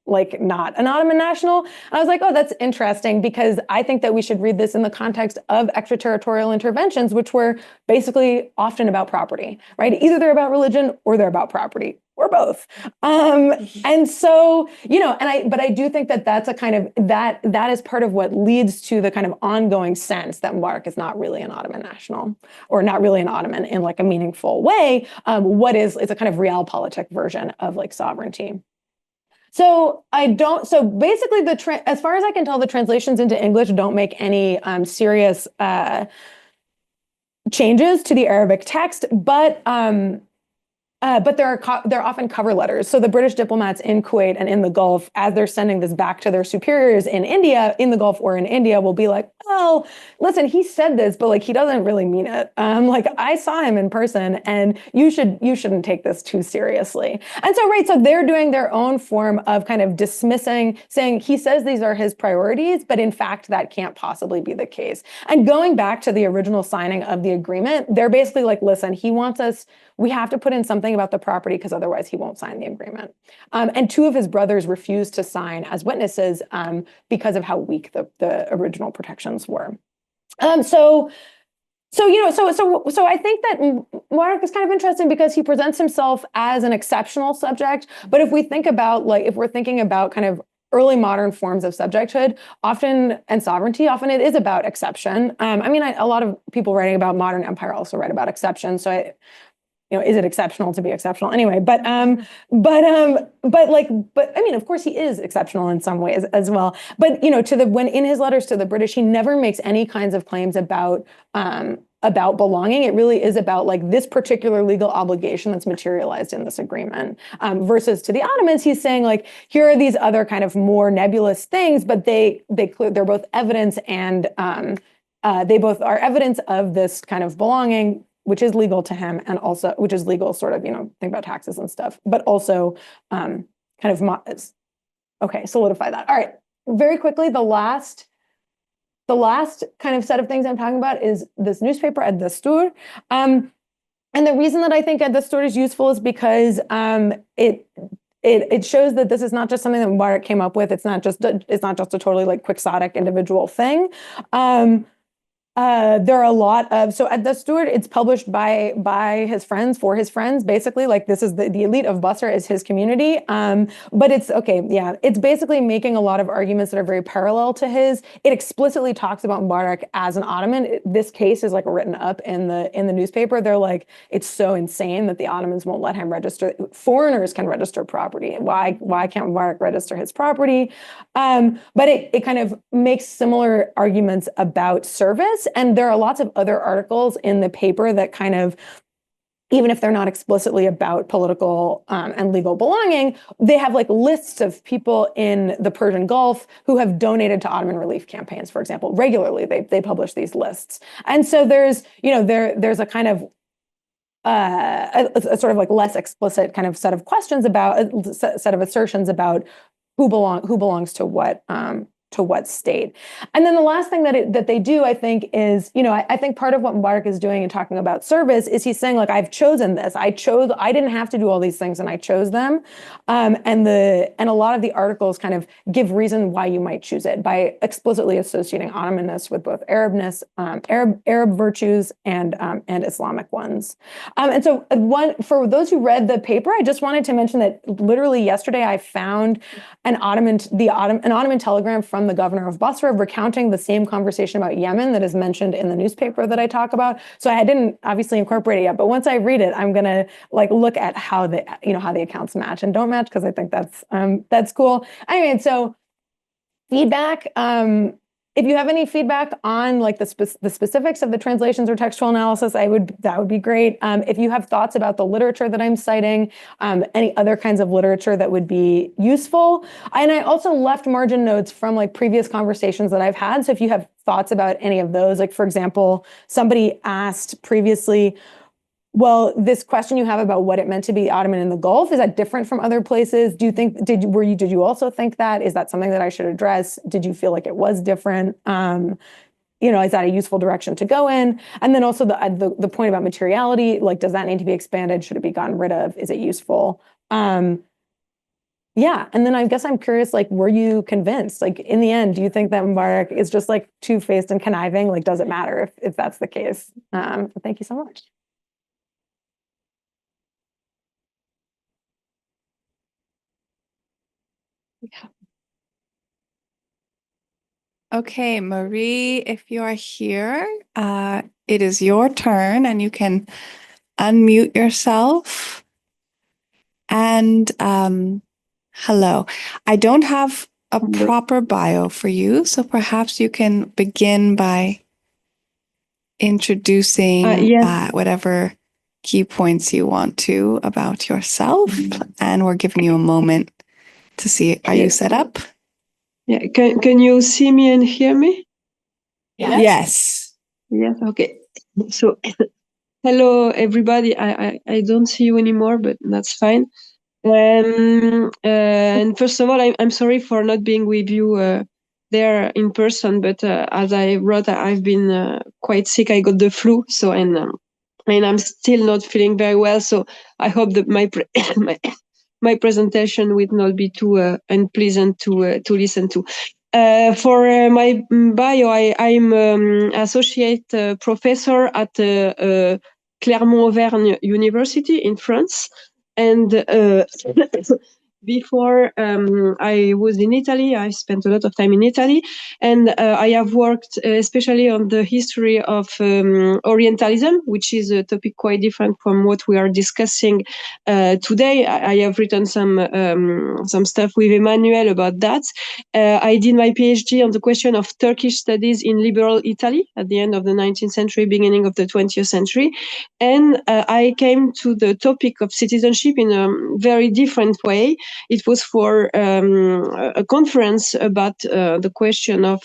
like not an Ottoman national? And I was like, oh, that's interesting, because I think that we should read this in the context of extraterritorial interventions, which were basically often about property, right? Either they're about religion or they're about property, or both. And so, but I do think that that's a kind of, that is part of what leads to the kind of ongoing sense that Mark is not really an Ottoman national, or not really an Ottoman in like a meaningful way. It's a kind of realpolitik version of like sovereignty. So basically as far as I can tell, the translations into English don't make any serious changes to the Arabic text, but But there are often cover letters. So the British diplomats in Kuwait and in the Gulf, as they're sending this back to their superiors in India, in the Gulf or in India, will be like, "Oh, listen, he said this, but like he doesn't really mean it. Like I saw him in person, and you shouldn't take this too seriously." And so right, so they're doing their own form of kind of dismissing, saying he says these are his priorities, but in fact that can't possibly be the case. And going back to the original signing of the agreement, they're basically like, "Listen, he wants us. We have to put in something about the property because otherwise he won't sign the agreement." And two of his brothers refused to sign as witnesses because of how weak the original protections were. So I think that Mubarak is kind of interesting because he presents himself as an exceptional subject. But if we think about if we're thinking about kind of early modern forms of subjecthood, often and sovereignty, often it is about exception. A lot of people writing about modern empire also write about exception. So is it exceptional to be exceptional anyway? But of course he is exceptional in some ways as well. But when in his letters to the British, he never makes any kinds of claims about belonging. It really is about this particular legal obligation that's materialized in this agreement. Versus to the Ottomans, he's saying here are these other kind of more nebulous things, but they're both evidence and they both are evidence of this kind of belonging, which is legal to him, and also which is legal sort of, think about taxes and stuff, but also solidify that. All right, very quickly, the last kind of set of things I'm talking about is this newspaper, Ad-Dastur. And the reason that I think Ad-Dastur is useful is because it shows that this is not just something that Mubarak came up with. It's not just a totally quixotic individual thing. There are a lot of, so at Dastur, it's published by his friends, for his friends, basically. This is the elite of Basra is his community. But it's basically making a lot of arguments that are very parallel to his. It explicitly talks about Mubarak as an Ottoman. This case is written up in the newspaper. They're like, it's so insane that the Ottomans won't let him register. Foreigners can register property. Why can't Mubarak register his property? But it kind of makes similar arguments about service. And there are lots of other articles in the paper that kind of, even if they're not explicitly about political and legal belonging, they have lists of people in the Persian Gulf who have donated to Ottoman relief campaigns, for example. Regularly, they publish these lists. And so there's a kind of a sort of less explicit kind of set of questions about a set of assertions about who belongs to what state. And then the last thing that they do, I think, is, I think part of what Mubarak is doing in talking about service is he's saying, I've chosen this. I didn't have to do all these things and I chose them. And a lot of the articles kind of give reason why you might choose it by explicitly associating Ottomanness with both Arab virtues and Islamic ones. And so for those who read the paper, I just wanted to mention that literally yesterday I found an Ottoman telegram from the governor of Basra recounting the same conversation about Yemen that is mentioned in the newspaper that I talk about. So I didn't obviously incorporate it yet, but once I read it, I'm gonna look at how the accounts match and don't match, because I think that's cool. Anyway, so feedback. If you have any feedback on the specifics of the translations or textual analysis, that would be great. If you have thoughts about the literature that I'm citing, any other kinds of literature that would be useful. And I also left margin notes from previous conversations that I've had. So if you have thoughts about any of those, for example, somebody asked previously, well, this question you have about what it meant to be Ottoman in the Gulf, is that different from other places? Do you think, did you also think that? Is that something that I should address? Did you feel like it was different? Is that a useful direction to go in? And then also the point about materiality, does that need to be expanded? Should it be gotten rid of? Is it useful? And then I guess I'm curious, were you convinced? In the end, do you think that Mubarak is just two-faced and conniving? Does it matter if that's the case? Thank you so much. Yeah. Okay, Marie, if you are here, it is your turn and you can unmute yourself. And hello. I don't have a proper bio for you, so perhaps you can begin by introducing Yes. whatever key points you want to about yourself. And we're giving you a moment to see, are you set up? Yeah, can you see me and hear me? Yes. Yes, okay. So hello everybody. I don't see you anymore, but that's fine. And first of all, I'm sorry for not being with you there in person, but as I wrote, I've been quite sick. I got the flu, so and I'm still not feeling very well. So I hope that my presentation will not be too unpleasant to listen to. For my bio, I'm associate professor at Clermont-Auvergne University in France. And before I was in Italy, I spent a lot of time in Italy, and I have worked especially on the history of Orientalism, which is a topic quite different from what we are discussing today. I have written some stuff with Emmanuel about that. I did my PhD on the question of Turkish studies in liberal Italy at the end of the 19th century, beginning of the 20th century. And I came to the topic of citizenship in a very different way. It was for a conference about the question of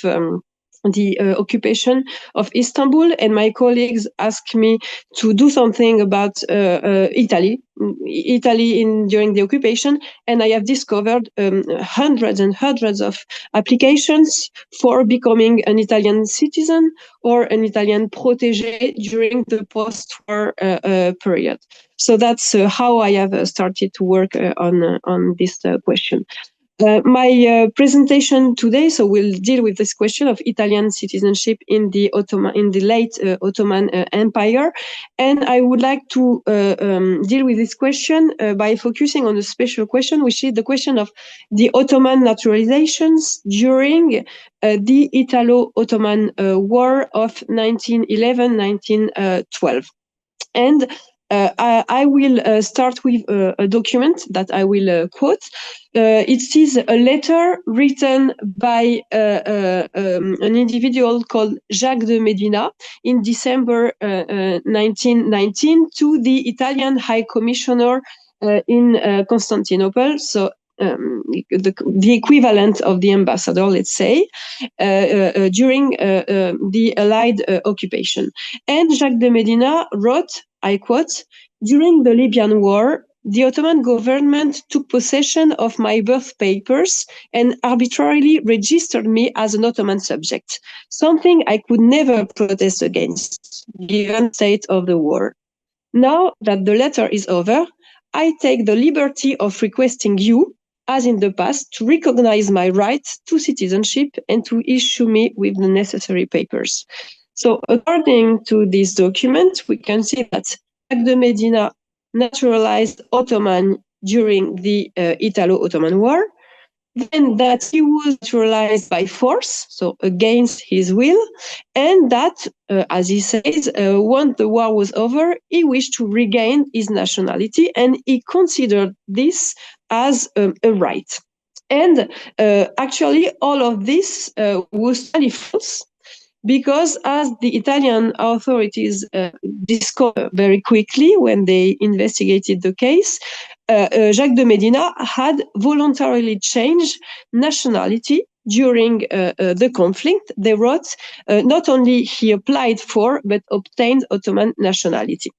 the occupation of Istanbul, and my colleagues asked me to do something about Italy during the occupation, and I have discovered hundreds and hundreds of applications for becoming an Italian citizen or an Italian protégé during the post-war period. So that's how I have started to work on this question. My presentation today, so we'll deal with this question of Italian citizenship in the late Ottoman Empire, and I would like to deal with this question by focusing on a special question, which is the question of the Ottoman naturalizations during the Italo-Ottoman War of 1911-1912. And I will start with a document that I will quote. It is a letter written by an individual called Jacques de Medina in December 1919 to the Italian High Commissioner in Constantinople. So the equivalent of the ambassador, let's say, during the Allied occupation. And Jacques de Medina wrote, I quote, "During the Libyan War, the Ottoman government took possession of my birth papers and arbitrarily registered me as an Ottoman subject, something I could never protest against, given the state of the war. Now that the letter is over, I take the liberty of requesting you, as in the past, to recognize my right to citizenship and to issue me with the necessary papers." So according to this document, we can see that Jacques de Medina naturalized Ottoman during the Italo-Ottoman War, then that he was naturalized by force, so against his will, and that, as he says, once the war was over, he wished to regain his nationality, and he considered this as a right. And actually, all of this was totally false, because as the Italian authorities discovered very quickly when they investigated the case, Jacques de Medina had voluntarily changed nationality during the conflict. They wrote, not only he applied for, but obtained Ottoman nationality.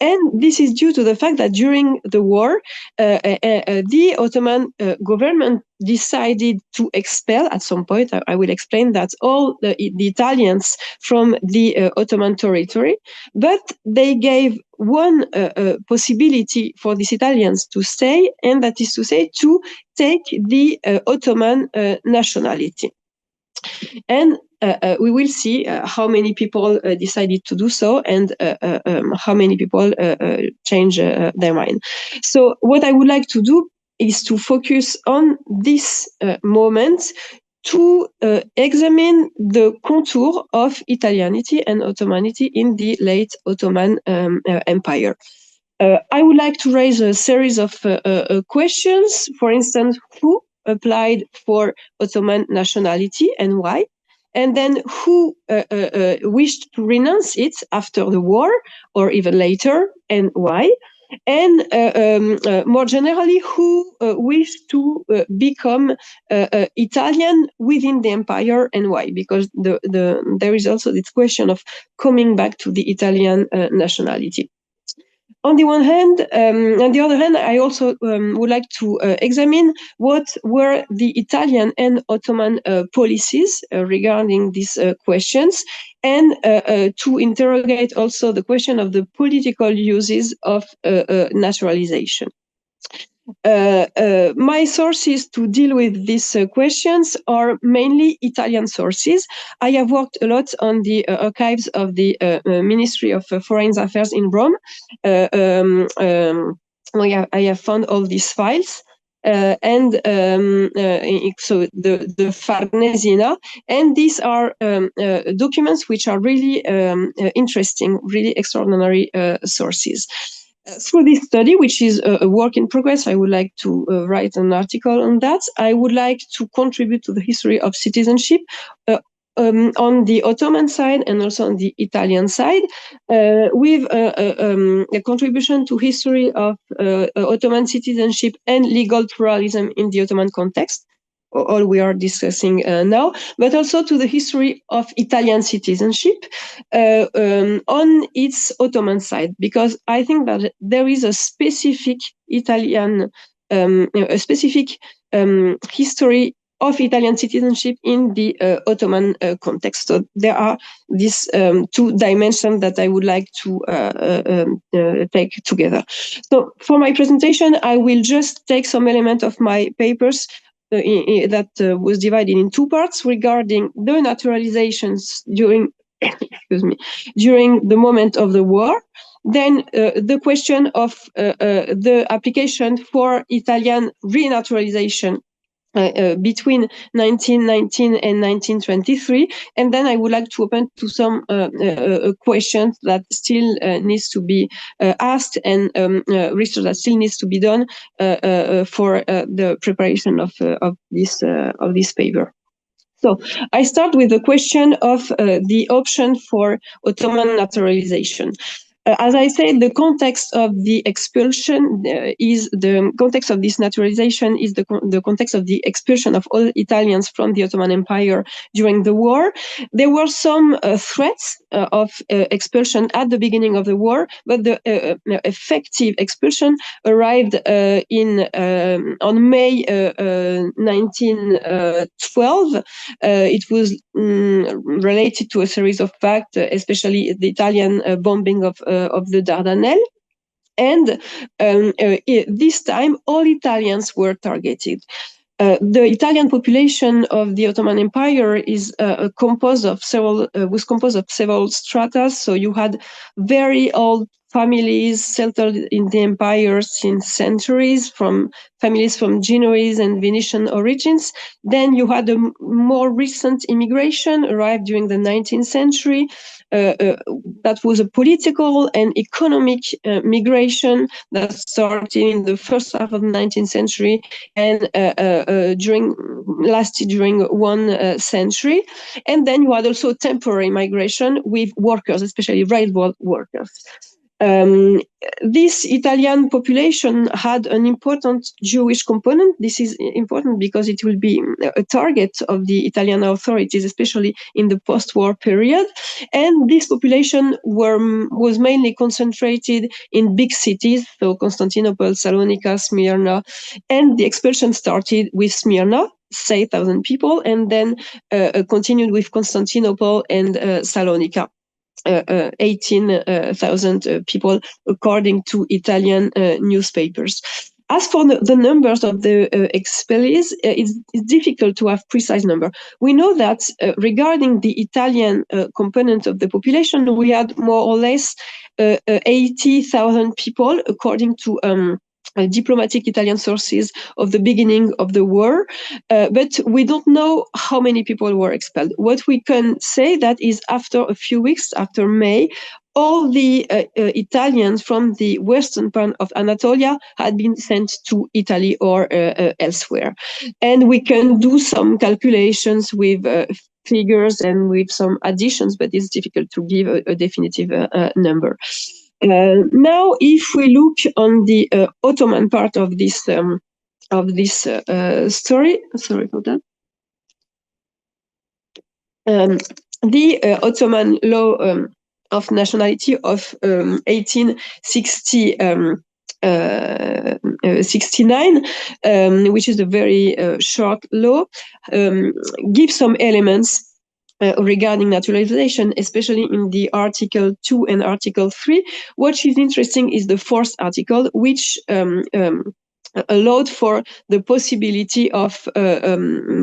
And this is due to the fact that during the war, the Ottoman government decided to expel, at some point, I will explain that, all the Italians from the Ottoman territory, but they gave one possibility for these Italians to stay, and that is to say, to take the Ottoman nationality. And we will see how many people decided to do so, and how many people change their mind. So what I would like to do is to focus on this moment to examine the contour of Italianity and Ottomanity in the late Ottoman Empire. I would like to raise a series of questions. For instance, who applied for Ottoman nationality and why? And then who wished to renounce it after the war or even later, and why? And more generally, who wish to become Italian within the empire and why? Because there is also this question of coming back to the Italian nationality. On the other hand, I also would like to examine what were the Italian and Ottoman policies regarding these questions, and to interrogate also the question of the political uses of naturalization. My sources to deal with these questions are mainly Italian sources. I have worked a lot on the archives of the Ministry of Foreign Affairs in Rome. I have found all these files. So the Farnesina, and these are documents which are really interesting, really extraordinary sources. Through this study, which is a work in progress, I would like to write an article on that. I would like to contribute to the history of citizenship on the Ottoman side and also on the Italian side, with a contribution to history of Ottoman citizenship and legal pluralism in the Ottoman context, all we are discussing now, but also to the history of Italian citizenship on its Ottoman side, because I think that there is a specific Italian, history of Italian citizenship in the Ottoman context. So there are these two dimensions that I would like to take together. So for my presentation, I will just take some element of my papers that was divided in two parts regarding the naturalizations during during the moment of the war. Then the question of the application for Italian renaturalization between 1919 and 1923, and then I would like to open to some questions that still needs to be asked, and research that still needs to be done for the preparation of this paper. So I start with the question of the option for Ottoman naturalization. As I said, the context of the expulsion is the context of this naturalization is the context of the expulsion of all Italians from the Ottoman Empire during the war. There were some threats of expulsion at the beginning of the war, but the effective expulsion arrived on May 1912. It was related to a series of facts, especially the Italian bombing of the Dardanelles. And this time, all Italians were targeted. The Italian population of the Ottoman Empire is composed of several strata. So you had very old families settled in the empire since centuries, from families from Genoese and Venetian origins. Then you had a more recent immigration arrived during the 19th century. That was a political and economic migration that started in the first half of the 19th century and lasted during one century. And then you had also temporary migration with workers, especially railroad workers. This Italian population had an important Jewish component. This is important because it will be a target of the Italian authorities, especially in the post-war period. And this population was mainly concentrated in big cities, so Constantinople, Salonika, Smyrna, and the expulsion started with Smyrna, say 1,000 people, and then continued with Constantinople and Salonika. 18,000 people, according to Italian newspapers. As for the numbers of the expellees, it's difficult to have precise number. We know that regarding the Italian component of the population, we had more or less 80,000 people, according to diplomatic Italian sources of the beginning of the war, but we don't know how many people were expelled. What we can say that is after a few weeks, after May, all the Italians from the western part of Anatolia had been sent to Italy or elsewhere. And we can do some calculations with figures and with some additions, but it's difficult to give a definitive number. Now, if we look on the Ottoman part of this story, sorry for that. The Ottoman law of nationality of 1869, which is a very short law, gives some elements regarding naturalization, especially in the Article 2 and Article 3. What is interesting is the fourth article, which allowed for the possibility of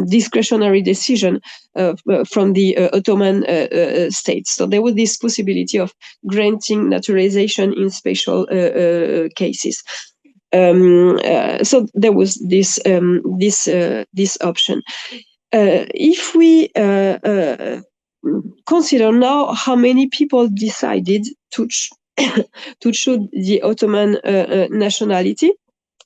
discretionary decision from the Ottoman states. So there was this possibility of granting naturalization in special cases. So there was this option. If we consider now how many people decided to choose the Ottoman nationality,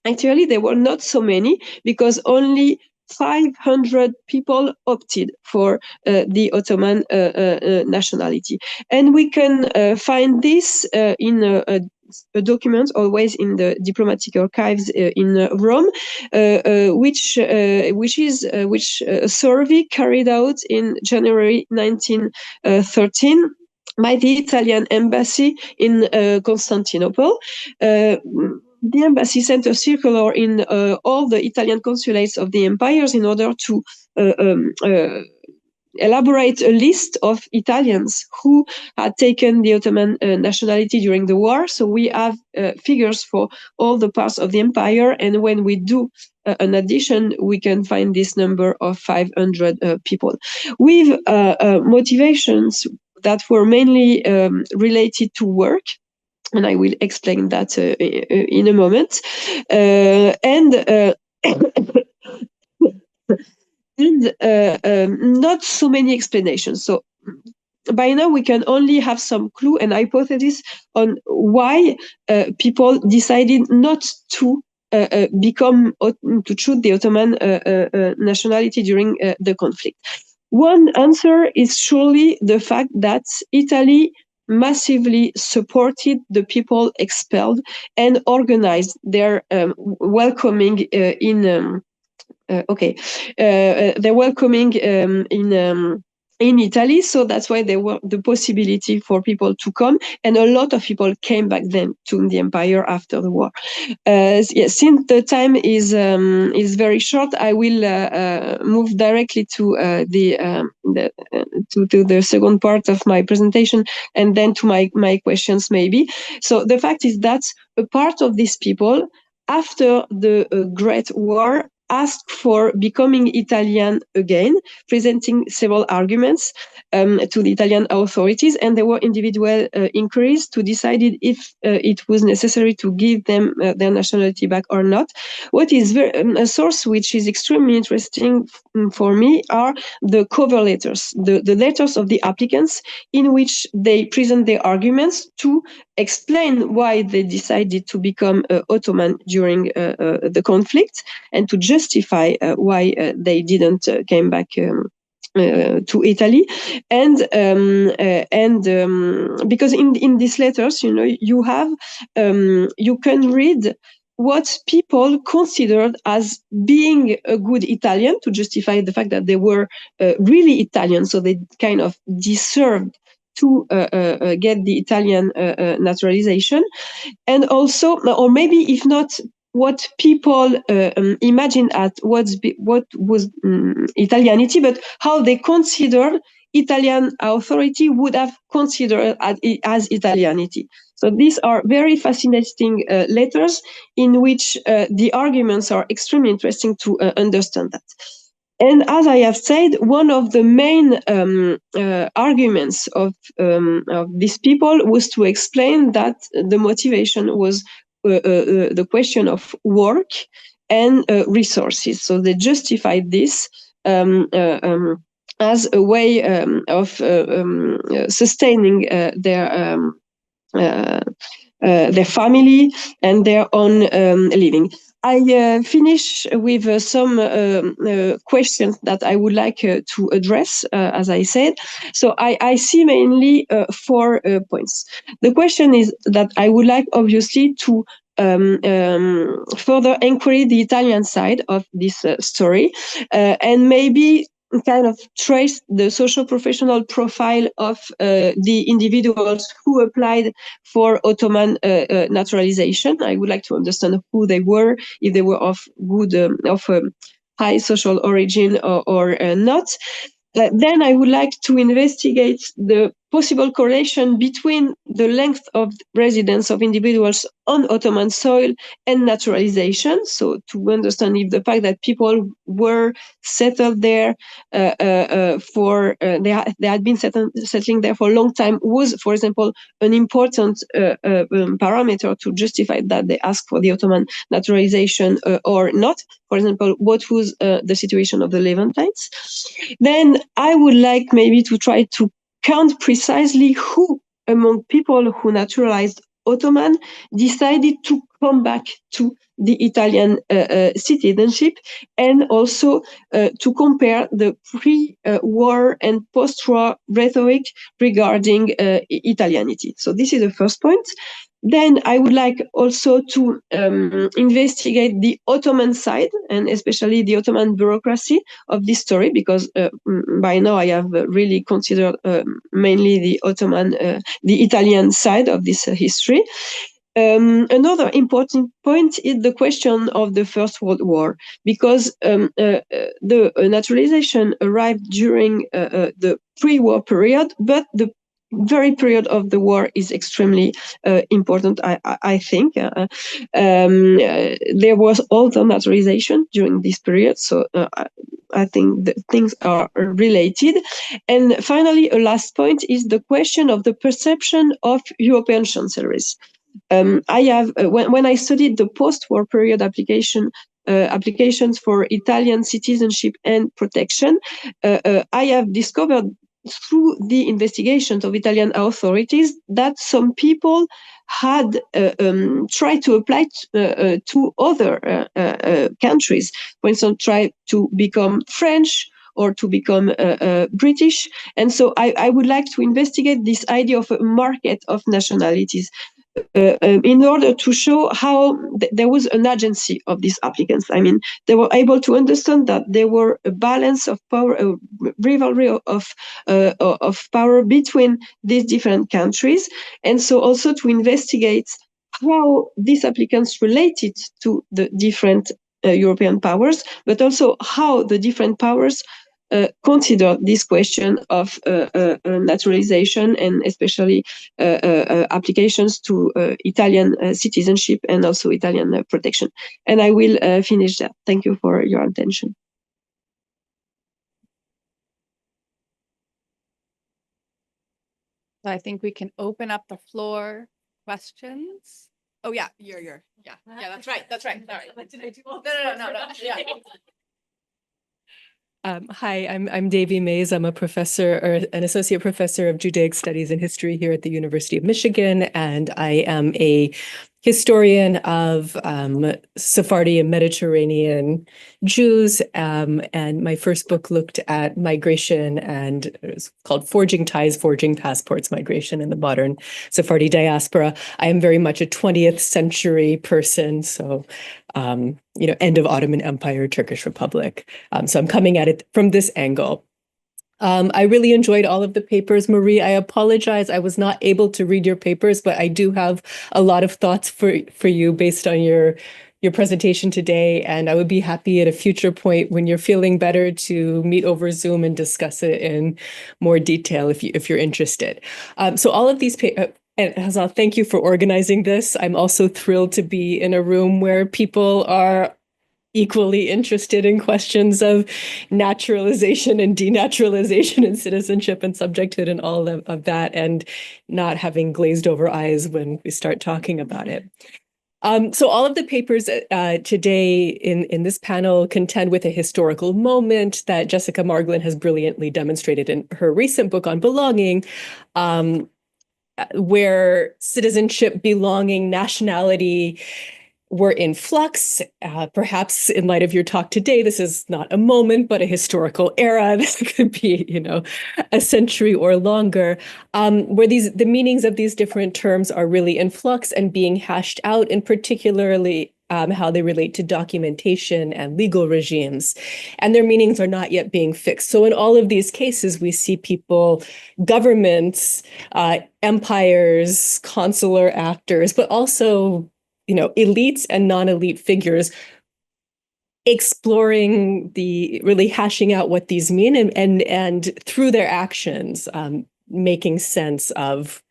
actually there were not so many, because only 500 people opted for the Ottoman nationality. And we can find this in a document always in the diplomatic archives in Rome, which a survey carried out in January 1913 by the Italian embassy in Constantinople. The embassy sent a circular in all the Italian consulates of the empires in order to elaborate a list of Italians who had taken the Ottoman nationality during the war. So we have figures for all the parts of the empire, and when we do an addition, we can find this number of 500 people with motivations that were mainly related to work. And I will explain that in a moment. And not so many explanations. So by now we can only have some clue and hypothesis on why people decided not to choose the Ottoman nationality during the conflict. One answer is surely the fact that Italy massively supported the people expelled and organized their welcoming they're welcoming in Italy, so that's why there were the possibility for people to come, and a lot of people came back then to the empire after the war. Since the time is very short, I will move directly to the second part of my presentation, and then to my questions maybe. So the fact is that a part of these people, after the Great War, asked for becoming Italian again, presenting several arguments to the Italian authorities, and there were individual inquiries to decide if it was necessary to give them their nationality back or not. What is a source which is extremely interesting for me are the cover letters, the letters of the applicants, in which they present their arguments to explain why they decided to become Ottoman during the conflict, and to justify why they didn't came back to Italy, and because in these letters, you have you can read what people considered as being a good Italian, to justify the fact that they were really Italian, so they kind of deserved to get the Italian naturalization. And also, or maybe if not what people imagined at what was Italianity, but how they considered Italian authority would have considered as Italianity. So these are very fascinating letters in which the arguments are extremely interesting to understand that. And as I have said, one of the main arguments of these people was to explain that the motivation was the question of work and resources. So they justified this as a way of sustaining their family and their own living. finish with some questions that I would like to address, as I said. So I see mainly 4 points. The question is that I would like, obviously, to further inquiry the Italian side of this story, and maybe kind of trace the socio-professional profile of the individuals who applied for Ottoman naturalization. I would like to understand who they were, if they were of good, high social origin or not. Then I would like to investigate the possible correlation between the length of residence of individuals on Ottoman soil and naturalization. So to understand if the fact that people were settled there they had been settling there for a long time was, for example, an important parameter to justify that they asked for the Ottoman naturalization or not. For example, what was the situation of the Levantines? Then I would like maybe to try to count precisely who among people who naturalized Ottoman decided to come back to the Italian citizenship, and also to compare the pre-war and post-war rhetoric regarding Italianity. So this is the first point. Then I would like also to investigate the Ottoman side, and especially the Ottoman bureaucracy of this story, because by now I have really considered mainly the the Italian side of this history. Another important point is the question of the First World War, because the naturalization arrived during the pre-war period, but the very period of the war is extremely important, I think. There was also naturalization during this period, so I think that things are related. And finally, a last point is the question of the perception of European chancelleries. I have when I studied the post-war period applications for Italian citizenship and protection, I have discovered through the investigations of Italian authorities that some people had tried to apply to other countries. For instance, tried to become French or to become British. And so I would like to investigate this idea of a market of nationalities, in order to show how there was an agency of these applicants. I mean, they were able to understand that there were a balance of power, a rivalry of power between these different countries, and so also to investigate how these applicants related to the different European powers, but also how the different powers consider this question of naturalization, and especially applications to Italian citizenship and also Italian protection. And I will finish that. Thank you for your attention. So I think we can open up the floor. Questions? Oh yeah, yeah, that's right. Sorry. No. Yeah. Hi, I'm Davy Mays. I'm a professor, or an associate professor of Judaic Studies and History here at the University of Michigan, and I am a historian of Sephardi and Mediterranean Jews. And my first book looked at migration, and it was called Forging Ties, Forging Passports, Migration in the Modern Sephardi Diaspora. I am very much a 20th century person, so end of Ottoman Empire, Turkish Republic. So I'm coming at it from this angle. I really enjoyed all of the papers, Marie. I apologize. I was not able to read your papers, but I do have a lot of thoughts for you based on your presentation today. And I would be happy at a future point when you're feeling better to meet over Zoom and discuss it in more detail if you're interested. So all of these and Hazal, thank you for organizing this. I'm also thrilled to be in a room where people are equally interested in questions of naturalization and denaturalization and citizenship and subjecthood and all of that, and not having glazed over eyes when we start talking about it. So all of the papers today in this panel contend with a historical moment that Jessica Margolin has brilliantly demonstrated in her recent book on belonging, where citizenship, belonging, nationality were in flux. Perhaps in light of your talk today, this is not a moment, but a historical era. This could be, a century or longer, where the meanings of these different terms are really in flux and being hashed out, and particularly how they relate to documentation and legal regimes. And their meanings are not yet being fixed. So in all of these cases, we see people, governments, empires, consular actors, but also elites and non-elite figures exploring really hashing out what these mean, and through their actions, making sense of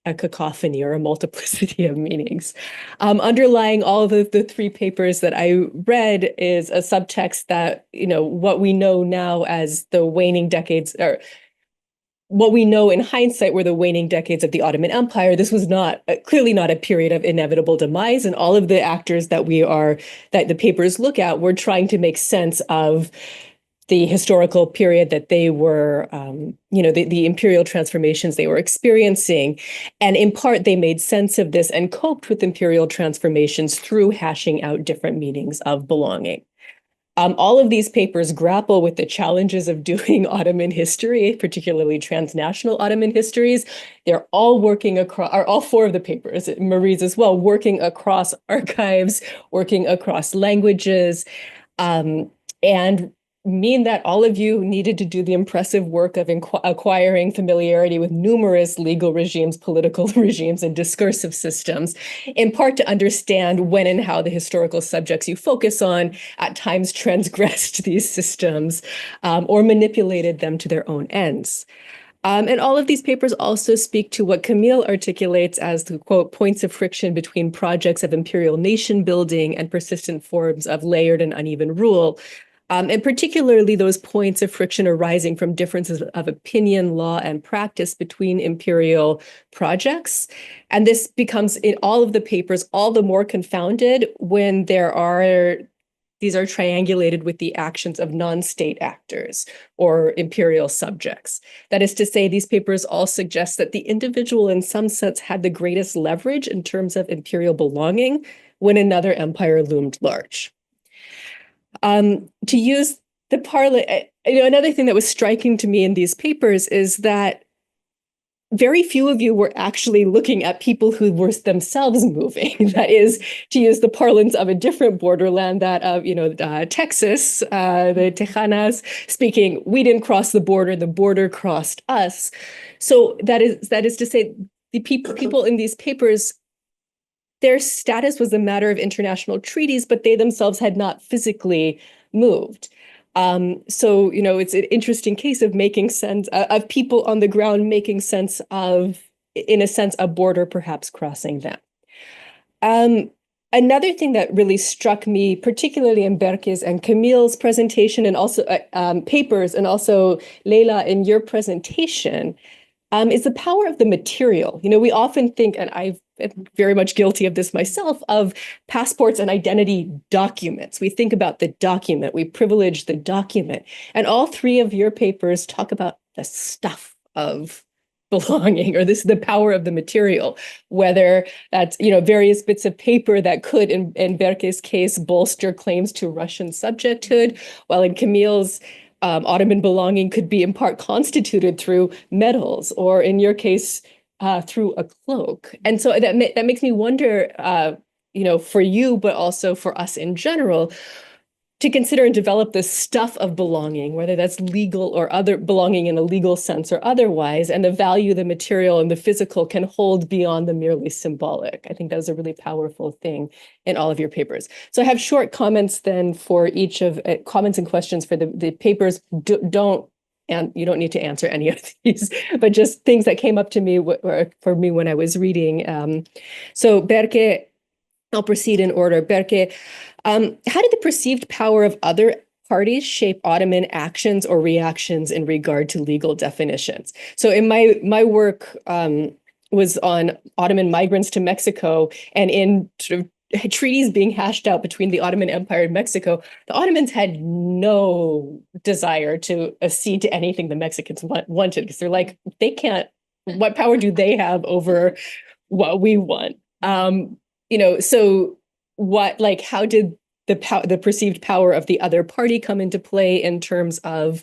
a cacophony or a multiplicity of meanings. Underlying all of the three papers that I read is a subtext that, what we know now as the waning decades, or what we know in hindsight were the waning decades of the Ottoman Empire. This was clearly not a period of inevitable demise, and all of the actors that the papers look at were trying to make sense of the historical period that they were, the imperial transformations they were experiencing. And in part, they made sense of this and coped with imperial transformations through hashing out different meanings of belonging. All of these papers grapple with the challenges of doing Ottoman history, particularly transnational Ottoman histories. They're all working across, all four of the papers, Marie's as well, working across archives, working across languages, and mean that all of you needed to do the impressive work of acquiring familiarity with numerous legal regimes, political regimes, and discursive systems, in part to understand when and how the historical subjects you focus on at times transgressed these systems, or manipulated them to their own ends. And all of these papers also speak to what Camille articulates as the, quote, points of friction between projects of imperial nation building and persistent forms of layered and uneven rule. And particularly those points of friction arising from differences of opinion, law, and practice between imperial projects. And this becomes, in all of the papers, all the more confounded when these are triangulated with the actions of non-state actors or imperial subjects. That is to say, these papers all suggest that the individual in some sense had the greatest leverage in terms of imperial belonging when another empire loomed large. To use the parlance, another thing that was striking to me in these papers is that very few of you were actually looking at people who were themselves moving. That is, to use the parlance of a different borderland, that of Texas, the Tejanas, speaking, we didn't cross the border crossed us. So that is to say, the people in these papers, their status was a matter of international treaties, but they themselves had not physically moved. So, it's an interesting case of making sense of people on the ground, making sense of, in a sense, a border perhaps crossing them. Another thing that really struck me, particularly in Berke's and Camille's presentation, and also papers, and also Leila in your presentation, is the power of the material. We often think, and I've been very much guilty of this myself, of passports and identity documents. We think about the document, we privilege the document. And all three of your papers talk about the stuff of belonging, or the power of the material, whether that's, various bits of paper that could, in Berke's case, bolster claims to Russian subjecthood, while in Camille's Ottoman belonging could be in part constituted through medals, or in your case, through a cloak. And so that makes me wonder, for you, but also for us in general, to consider and develop this stuff of belonging, whether that's legal or other belonging in a legal sense or otherwise, and the value the material and the physical can hold beyond the merely symbolic. I think that was a really powerful thing in all of your papers. So I have short comments then for each of comments and questions for the papers. And you don't need to answer any of these, but just things that came up to me for me when I was reading. So Berke, I'll proceed in order. Berke, how did the perceived power of other parties shape Ottoman actions or reactions in regard to legal definitions? So in my work was on Ottoman migrants to Mexico, and in sort of treaties being hashed out between the Ottoman Empire and Mexico, the Ottomans had no desire to accede to anything the Mexicans wanted, because they're like, they can't, what power do they have over what we want? So how did the perceived power of the other party come into play in terms of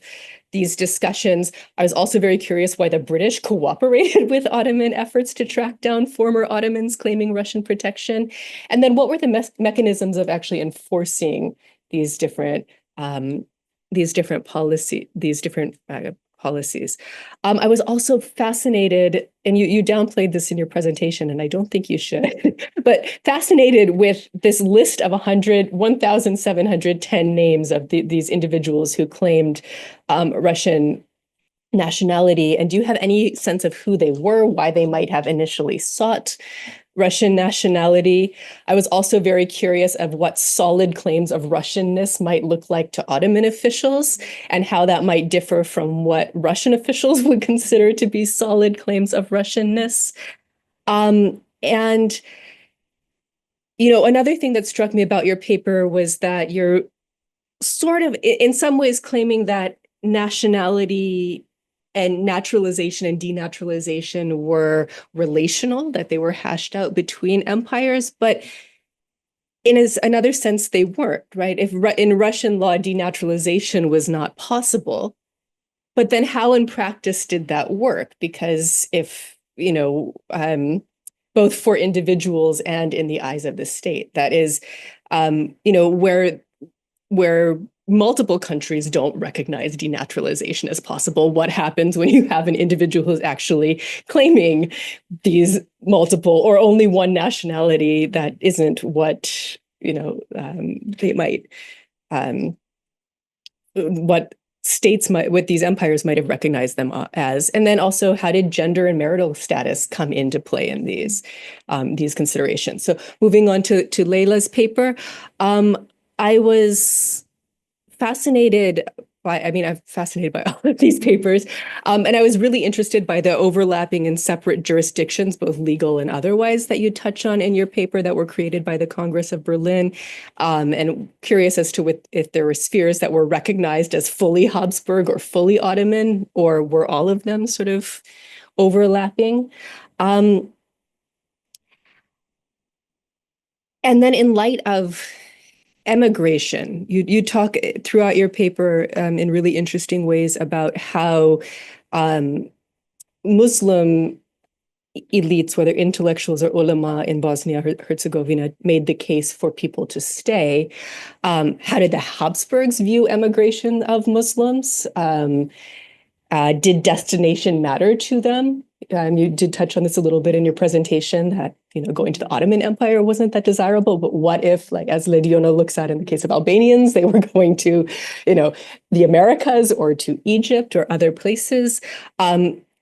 these discussions? I was also very curious why the British cooperated with Ottoman efforts to track down former Ottomans claiming Russian protection. And then what were the mechanisms of actually enforcing these different policies. I was also fascinated, and you downplayed this in your presentation, and I don't think you should, but fascinated with this list of 1,710 names of these individuals who claimed Russian nationality. And do you have any sense of who they were, why they might have initially sought Russian nationality? I was also very curious of what solid claims of Russianness might look like to Ottoman officials and how that might differ from what Russian officials would consider to be solid claims of Russianness. And, another thing that struck me about your paper was that you're sort of, in some ways, claiming that nationality and naturalization and denaturalization were relational, that they were hashed out between empires, but in another sense, they weren't, right? If in Russian law, denaturalization was not possible, but then how in practice did that work? Because if, both for individuals and in the eyes of the state, that is, where multiple countries don't recognize denaturalization as possible. What happens when you have an individual who's actually claiming these multiple or only one nationality that isn't what, they might, what states might, what these empires might have recognized them as? And then also, how did gender and marital status come into play in these considerations? So moving on to Leila's paper, I was fascinated I'm fascinated by all of these papers. And I was really interested by the overlapping and separate jurisdictions, both legal and otherwise, that you touch on in your paper that were created by the Congress of Berlin. And curious as to if there were spheres that were recognized as fully Habsburg or fully Ottoman, or were all of them sort of overlapping? And then in light of emigration, you talk throughout your paper in really interesting ways about how Muslim elites, whether intellectuals or ulama in Bosnia-Herzegovina, made the case for people to stay. How did the Habsburgs view emigration of Muslims? Did destination matter to them? You did touch on this a little bit in your presentation, that going to the Ottoman Empire wasn't that desirable. But what if, like as Lediona looks at in the case of Albanians, they were going to, the Americas or to Egypt or other places?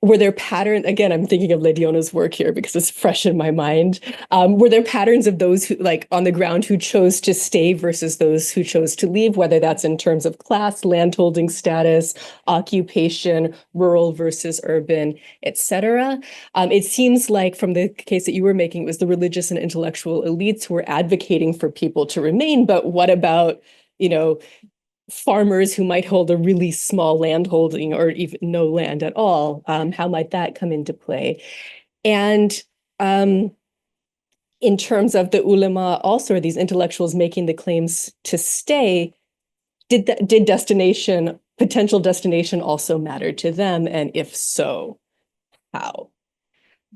Were there patterns? Again, I'm thinking of Lediona's work here because it's fresh in my mind. Were there patterns of those who, like on the ground, who chose to stay versus those who chose to leave, whether that's in terms of class, landholding status, occupation, rural versus urban, etc.? It seems like from the case that you were making, it was the religious and intellectual elites who were advocating for people to remain. But what about, farmers who might hold a really small land holding or even no land at all? How might that come into play? And in terms of the ulama, also these intellectuals making the claims to stay, did potential destination also matter to them? And if so, how?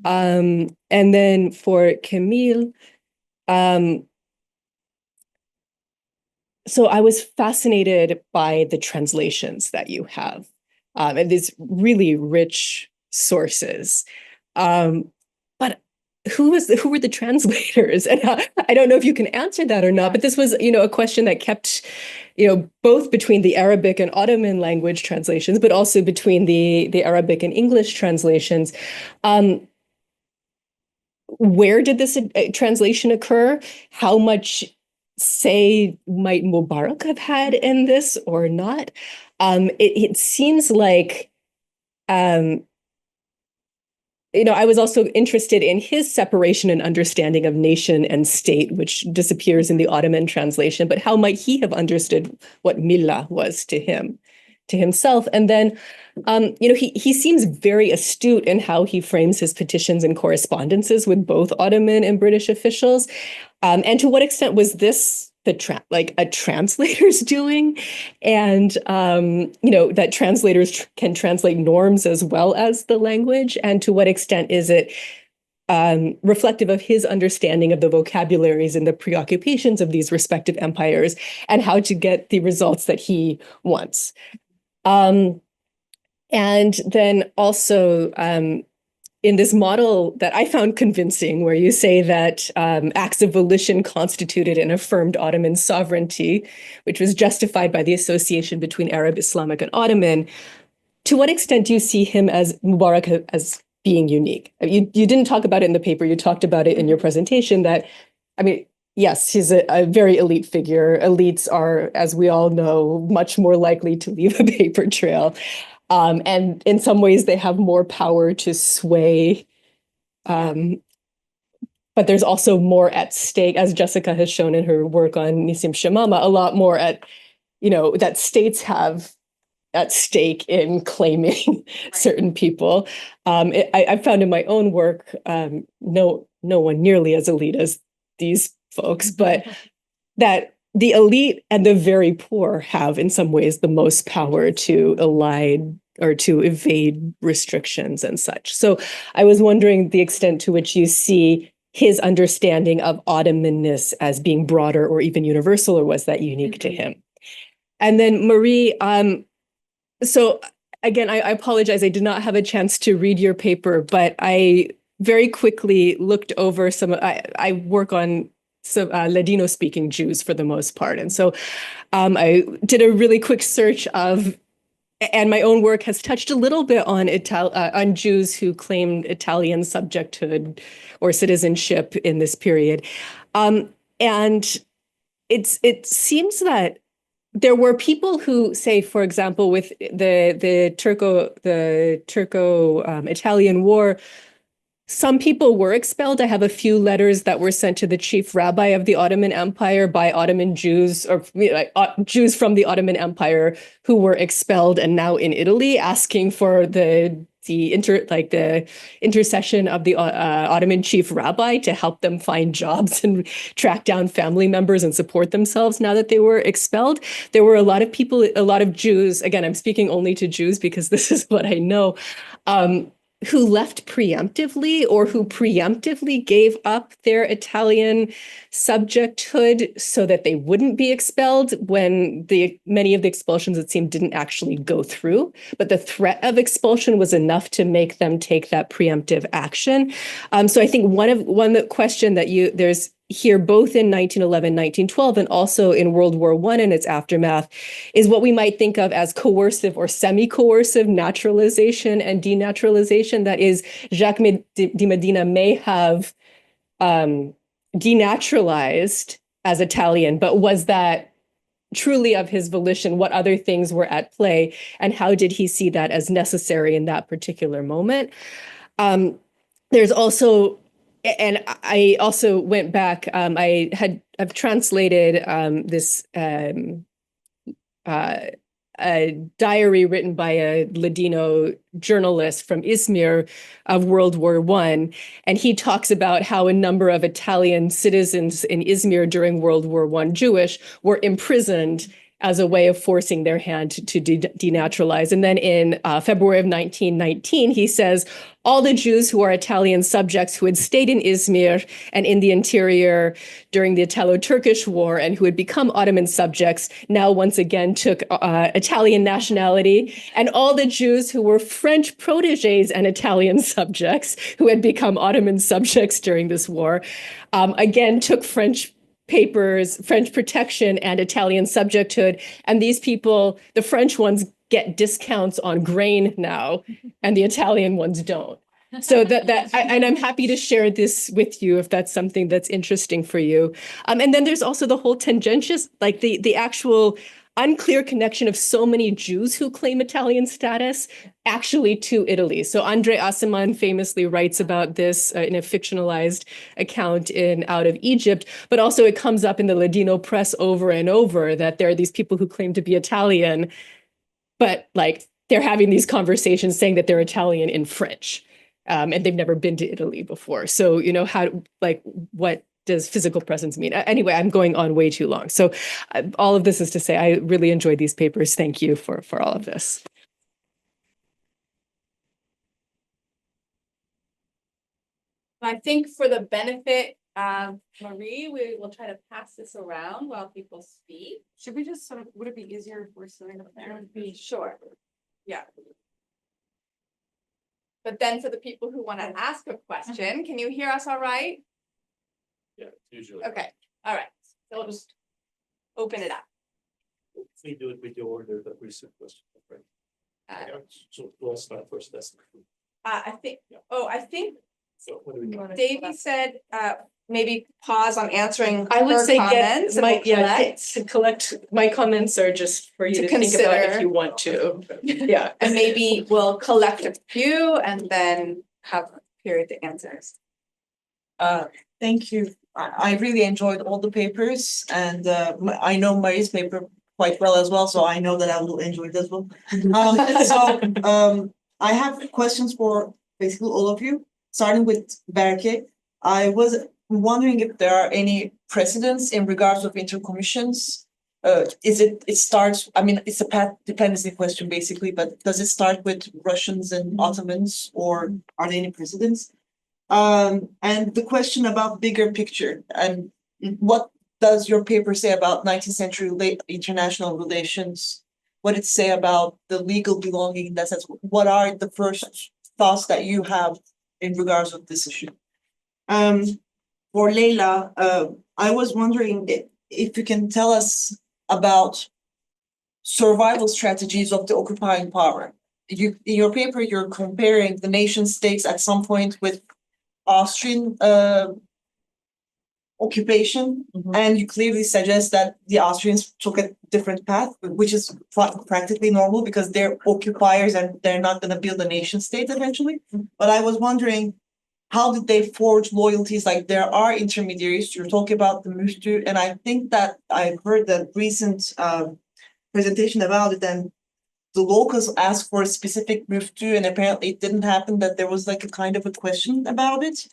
And then for Camille, so I was fascinated by the translations that you have, and these really rich sources. But who were the translators? And I don't know if you can answer that or not, but this was, a question that kept, both between the Arabic and Ottoman language translations, but also between the Arabic and English translations. Where did this translation occur? How much say might Mubarak have had in this or not? It seems like, I was also interested in his separation and understanding of nation and state, which disappears in the Ottoman translation, but how might he have understood what millah was to him? to himself. And then, he seems very astute in how he frames his petitions and correspondences with both Ottoman and British officials. And to what extent was this a translator's doing? And, that translators can translate norms as well as the language. And to what extent is it reflective of his understanding of the vocabularies and the preoccupations of these respective empires and how to get the results that he wants. And then also in this model that I found convincing, where you say that acts of volition constituted and affirmed Ottoman sovereignty, which was justified by the association between Arab, Islamic, and Ottoman, to what extent do you see him as Mubarak as being unique? You didn't talk about it in the paper, you talked about it in your presentation that, yes, he's a very elite figure. Elites are, as we all know, much more likely to leave a paper trail. And in some ways, they have more power to sway. But there's also more at stake, as Jessica has shown in her work on Nissim Shamama, a lot more that states have at stake in claiming certain people. I found in my own work, no one nearly as elite as these folks, but that the elite and the very poor have in some ways the most power to elide or to evade restrictions and such. So I was wondering the extent to which you see his understanding of Ottomanness as being broader or even universal, or was that unique to him? And then Marie, so again, I apologize, I did not have a chance to read your paper, but I very quickly looked over I work on some Ladino-speaking Jews for the most part. And so I did a really quick search and my own work has touched a little bit on Jews who claimed Italian subjecthood or citizenship in this period. And it seems that there were people who, say, for example, with the Turco-Italian War, some people were expelled. I have a few letters that were sent to the chief rabbi of the Ottoman Empire by Ottoman Jews, or Jews from the Ottoman Empire who were expelled and now in Italy, asking for the intercession of the Ottoman chief rabbi to help them find jobs and track down family members and support themselves now that they were expelled. There were a lot of people, a lot of Jews, again, I'm speaking only to Jews because this is what I know, who left preemptively or who preemptively gave up their Italian subjecthood so that they wouldn't be expelled when many of the expulsions, it seemed, didn't actually go through. But the threat of expulsion was enough to make them take that preemptive action. So I think one question that there's here, both in 1911, 1912, and also in World War I and its aftermath, is what we might think of as coercive or semi-coercive naturalization and denaturalization. That is, Jacques de Medina may have denaturalized as Italian, but was that truly of his volition? What other things were at play? And how did he see that as necessary in that particular moment? There's also, and I also went back, I've translated this a diary written by a Ladino journalist from Izmir of World War I. And he talks about how a number of Italian citizens in Izmir during World War I, Jewish, were imprisoned as a way of forcing their hand to denaturalize. And then in February of 1919, he says, all the Jews who are Italian subjects who had stayed in Izmir and in the interior during the Italo-Turkish War and who had become Ottoman subjects now once again took Italian nationality. And all the Jews who were French protégés and Italian subjects who had become Ottoman subjects during this war, again took French papers, French protection, and Italian subjecthood. And these people, the French ones, get discounts on grain now, and the Italian ones don't. So and I'm happy to share this with you if that's something that's interesting for you. And then there's also the whole tangentious, like the actual unclear connection of so many Jews who claim Italian status actually to Italy. So Andre Aciman famously writes about this in a fictionalized account in Out of Egypt, but also it comes up in the Ladino press over and over that there are these people who claim to be Italian, but like they're having these conversations saying that they're Italian in French, and they've never been to Italy before. So, you know, what does physical presence mean? Anyway, I'm going on way too long. So all of this is to say, I really enjoyed these papers. Thank you for all of this. I think for the benefit of Marie, we will try to pass this around while people speak. Should we just sort of, would it be easier if we're sitting up there? Would be sure. Yeah. But then for the people who want to ask a question, can you hear us all right? Yeah, usually. Okay, all right. So we'll just open it up. We do it with the order that we sent question. Right? Uh, So we'll start first. That's I think, Yeah. I think so. What do we got? Davey said, maybe pause on answering I would her say comments and we'll collect. to collect. My comments are just for you To to think about consider. if you want to. Yeah. And maybe we'll collect a few and then have a period to answer. Thank you. I really enjoyed all the papers and I know Marie's paper quite well as well, so I know that I will enjoy it as well. I have questions for basically all of you, starting with Berke. I was wondering if there are any precedents in regards of intercommissions. It starts, I mean, it's a path dependency question basically, but does it start with Russians and Ottomans or are there any precedents? And the question about bigger picture and what does your paper say about 19th century international relations? What it say about the legal belonging in that sense? What are the first thoughts that you have in regards of this issue? For Leila, I was wondering if you can tell us about survival strategies of the occupying power. In your paper, you're comparing the nation states at some point with Austrian occupation, and you clearly suggest that the Austrians took a different path, which is practically normal because they're occupiers and they're not going to build a nation state eventually. But I was wondering, how did they forge loyalties? Like there are intermediaries, you're talking about the Müftü, and I think that I've heard the recent presentation about it, and the locals asked for a specific Müftü, and apparently it didn't happen, that there was like a kind of a question about it.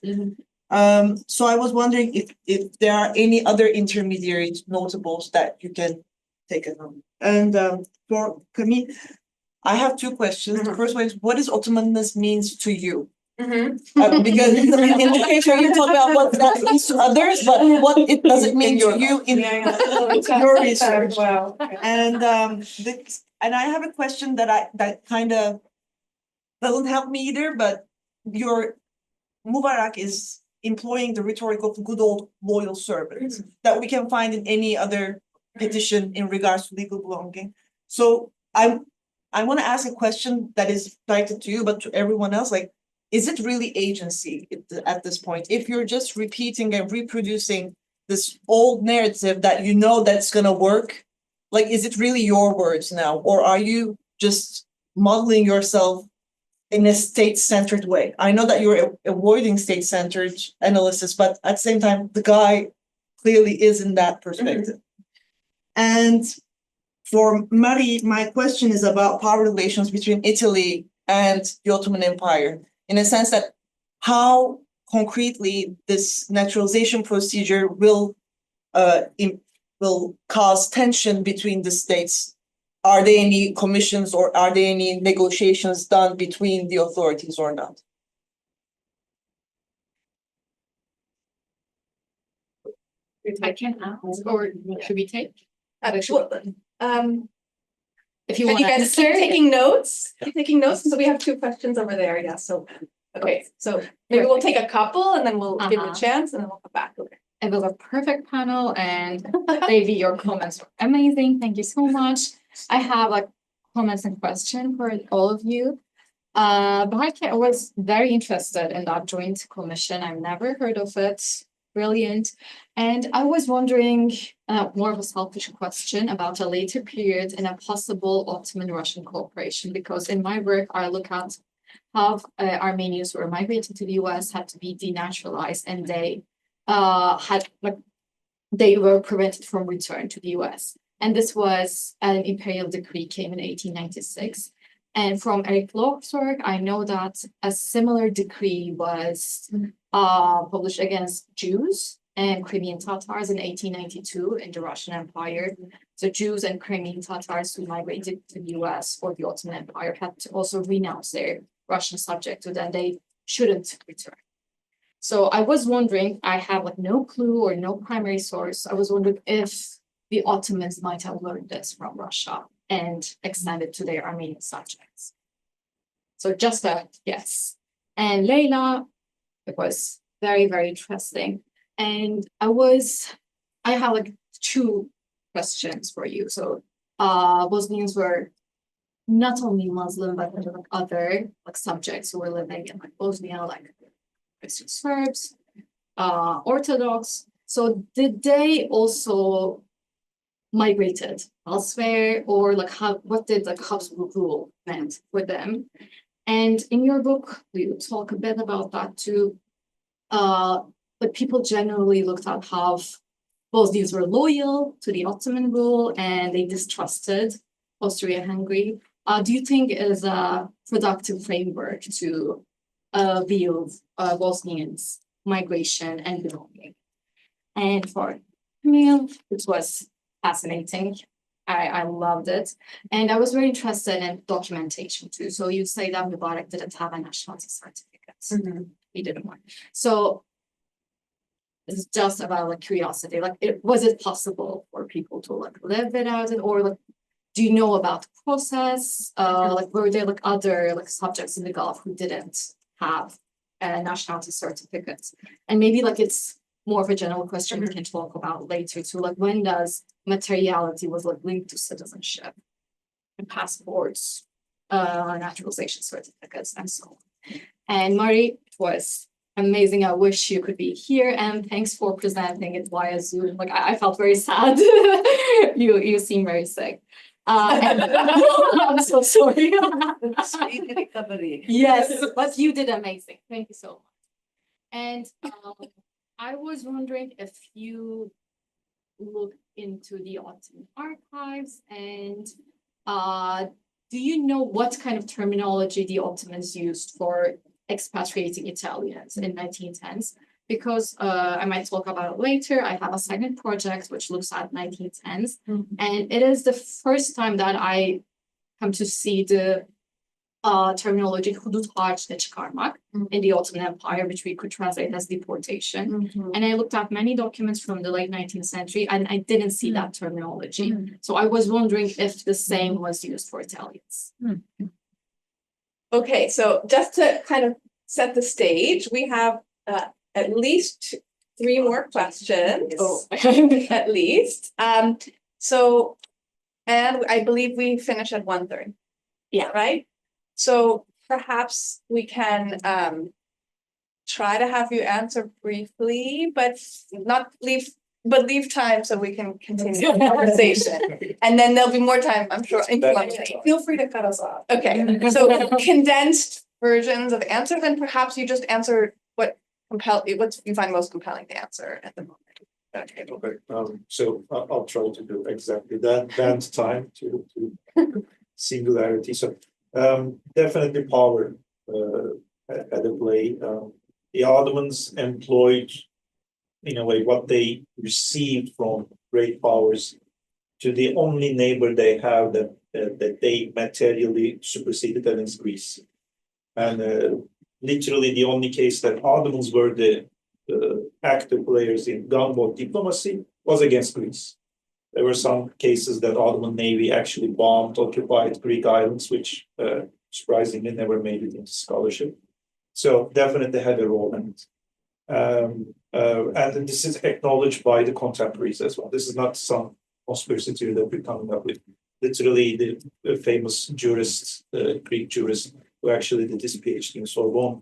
So I was wondering if there are any other intermediaries, notables that you can take it on. And for Camille, I have two questions. The first one is, what does Ottomanness means to you? Because in the picture you talk about what that means to others, but what it does it mean to you in your research? Wow. And and I have a question that kind of doesn't help me either, but your Mubarak is employing the rhetoric of good old loyal servants that we can find in any other petition in regards to legal belonging. So I want to ask a question that is directed to you, but to everyone else, like, is it really agency at this point? If you're just repeating and reproducing this old narrative that you know that's gonna work, like, is it really your words now? Or are you just modeling yourself in a state-centered way? I know that you're avoiding state-centered analysis, but at the same time, the guy clearly is in that perspective. And for Marie, my question is about power relations between Italy and the Ottoman Empire, in a sense that how concretely this naturalization procedure will cause tension between the states. Are there any commissions or are there any negotiations done between the authorities or not? I can ask, or should we take? Sure. If you Are want you guys keep taking notes? Keep taking notes? So we have two questions over there, yeah, so, okay, so maybe we'll take a couple and then we'll give you a chance and then we'll come back. Okay. It was a perfect panel, and Davey, your comments were amazing. Thank you so much. I have like comments and questions for all of you. But I was very interested in that joint commission. I've never heard of it. Brilliant. And I was wondering, more of a selfish question about a later period in a possible Ottoman-Russian cooperation, because in my work, I look at how Armenians who were migrated to the US had to be denaturalized, and they were prevented from return to the US. And this was an imperial decree came in 1896. And from Eric Bloch's work, I know that a similar decree was published against Jews and Crimean Tatars in 1892 in the Russian Empire. So Jews and Crimean Tatars who migrated to the US or the Ottoman Empire had to also renounce their Russian subjecthood and they shouldn't return. So I was wondering, I have like no clue or no primary source. I was wondering if the Ottomans might have learned this from Russia and extended to their Armenian subjects. So just a guess. And Leila, it was very, very interesting. And I have like two questions for you. So Bosnians were not only Muslim, but like other like subjects who were living in like Bosnia, like Christian Serbs, Orthodox. So did they also migrated elsewhere, or like what did the Habsburg rule meant for them? And in your book, you talk a bit about that too. But people generally looked at how Bosnians were loyal to the Ottoman rule and they distrusted Austria-Hungary. Do you think it is a productive framework to view Bosnians' migration and belonging? And for Camille, it was fascinating. I loved it. And I was very interested in documentation too. So you say that Mubarak didn't have a nationality certificate. He didn't want. So it's just about like curiosity. Like, was it possible for people to like live without it, or like, do you know about the process? Like, were there like other like subjects in the Gulf who didn't have a nationality certificate? And maybe like it's more of a general question we can talk about later too. Like, when does materiality was like linked to citizenship and passports, naturalization certificates, and so on. And Mari, it was amazing. I wish you could be here, and thanks for presenting it via Zoom. Like, I felt very sad. You seem very sick. I'm so sorry. Speedy recovery. Yes, but you did amazing. Thank you so much. And I was wondering if you look into the Ottoman archives, and do you know what kind of terminology the Ottomans used for expatriating Italians in 1910s? Because I might talk about it later. I have a second project which looks at 1910s, and it is the first time that I come to see the terminology hudut harç çıkarmak in the Ottoman Empire, which we could translate as deportation. And I looked at many documents from the late 19th century, and I didn't see that terminology. So I was wondering if the same was used for Italians. Okay, so just to kind of set the stage, we have at least 3 more questions. At least. So, and I believe we finish at 1:30. Yeah. Right? So perhaps we can try to have you answer briefly, but leave time so we can continue the conversation. And then there'll be more time, I'm sure. Feel free to cut us off. Okay, so condensed versions of answers, and perhaps you just answer what you find most compelling to answer at the moment. Okay, so I'll try to do exactly that. Band time to singularity. So definitely power had a play. The Ottomans employed, in a way, what they received from great powers to the only neighbor they have that they materially superseded, and is Greece. And literally the only case that Ottomans were the active players in gunboat diplomacy was against Greece. There were some cases that Ottoman Navy actually bombed occupied Greek islands, which surprisingly never made it into scholarship. So definitely had a role in it. And this is acknowledged by the contemporaries as well. This is not some conspiracy theory that we're coming up with. Literally, the famous jurist, Greek jurist, who actually did his PhD in Sorbonne,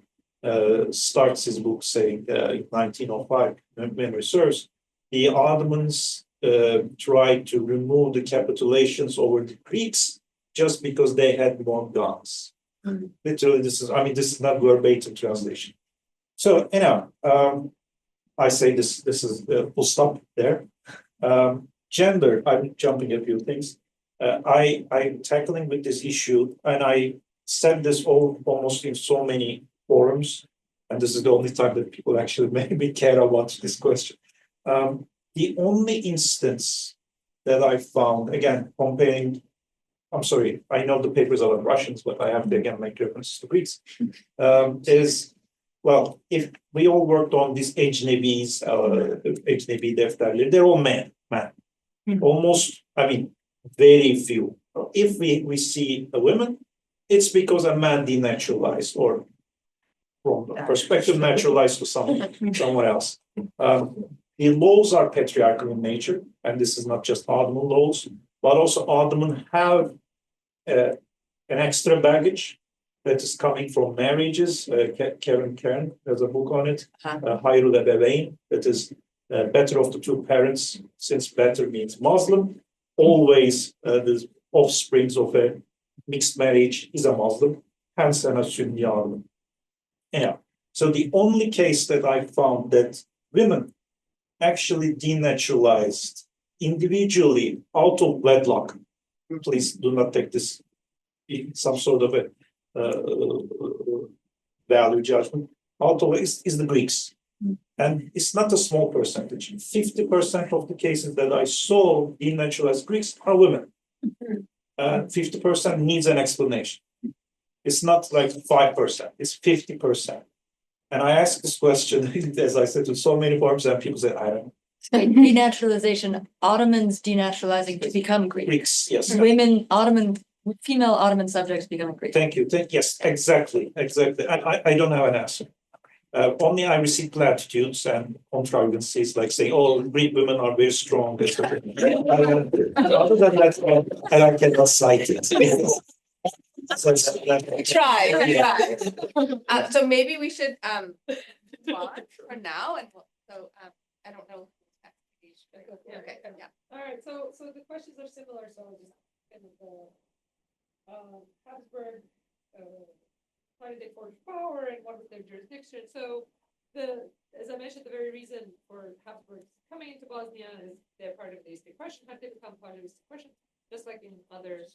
starts his book saying in 1905, memory serves, the Ottomans tried to remove the capitulations over the Greeks just because they had more guns. Literally, this is not verbatim translation. So, I say this is full stop there. gender, I'm jumping a few things. I'm tackling with this issue, and I said this almost in so many forums, and this is the only time that people actually maybe care about this question. The only instance that I found, again, comparing, I'm sorry, I know the papers are on Russians, but I have to again make references to Greeks, is, well, if we all worked on these ecnebis, ecnebi defterleri, they're all men. Almost, I mean, very few. If we see a woman, it's because a man denaturalized, or from the perspective naturalized to someone else. The laws are patriarchal in nature, and this is not just Ottoman laws, but also Ottoman have an extra baggage that is coming from marriages. Karen has a book on it, Hayrul Ebeveyn, that is better of the two parents, since better means Muslim. Always the offsprings of a mixed marriage is a Muslim, hence an Sunni Arab. Yeah. So the only case that I found that women actually denaturalized individually out of wedlock, please do not take this in some sort of a value judgment, out of is the Greeks. And it's not a small percentage. 50% of the cases that I saw denaturalized Greeks are women. 50% needs an explanation. It's not like 5%, it's 50%. And I asked this question, as I said, to so many forums, and people said, I don't know. Denaturalization, Ottomans denaturalizing to become Greek. Greeks, yes. Women, female Ottoman subjects becoming Greek. Thank you. Yes, exactly. I don't have an answer. Only I receive platitudes and contrivances like saying, "Oh, Greek women are very strong." Other than that, and I cannot cite it. So maybe we should pause for now, and so I don't know. Okay, yeah. All right, so the questions are similar, so I'll just kind of Habsburg, how did they forge power and what was their jurisdiction? So as I mentioned, the very reason for Habsburg coming into Bosnia is they're part of the Eastern Question. Have they become part of the Eastern Question? Just like in other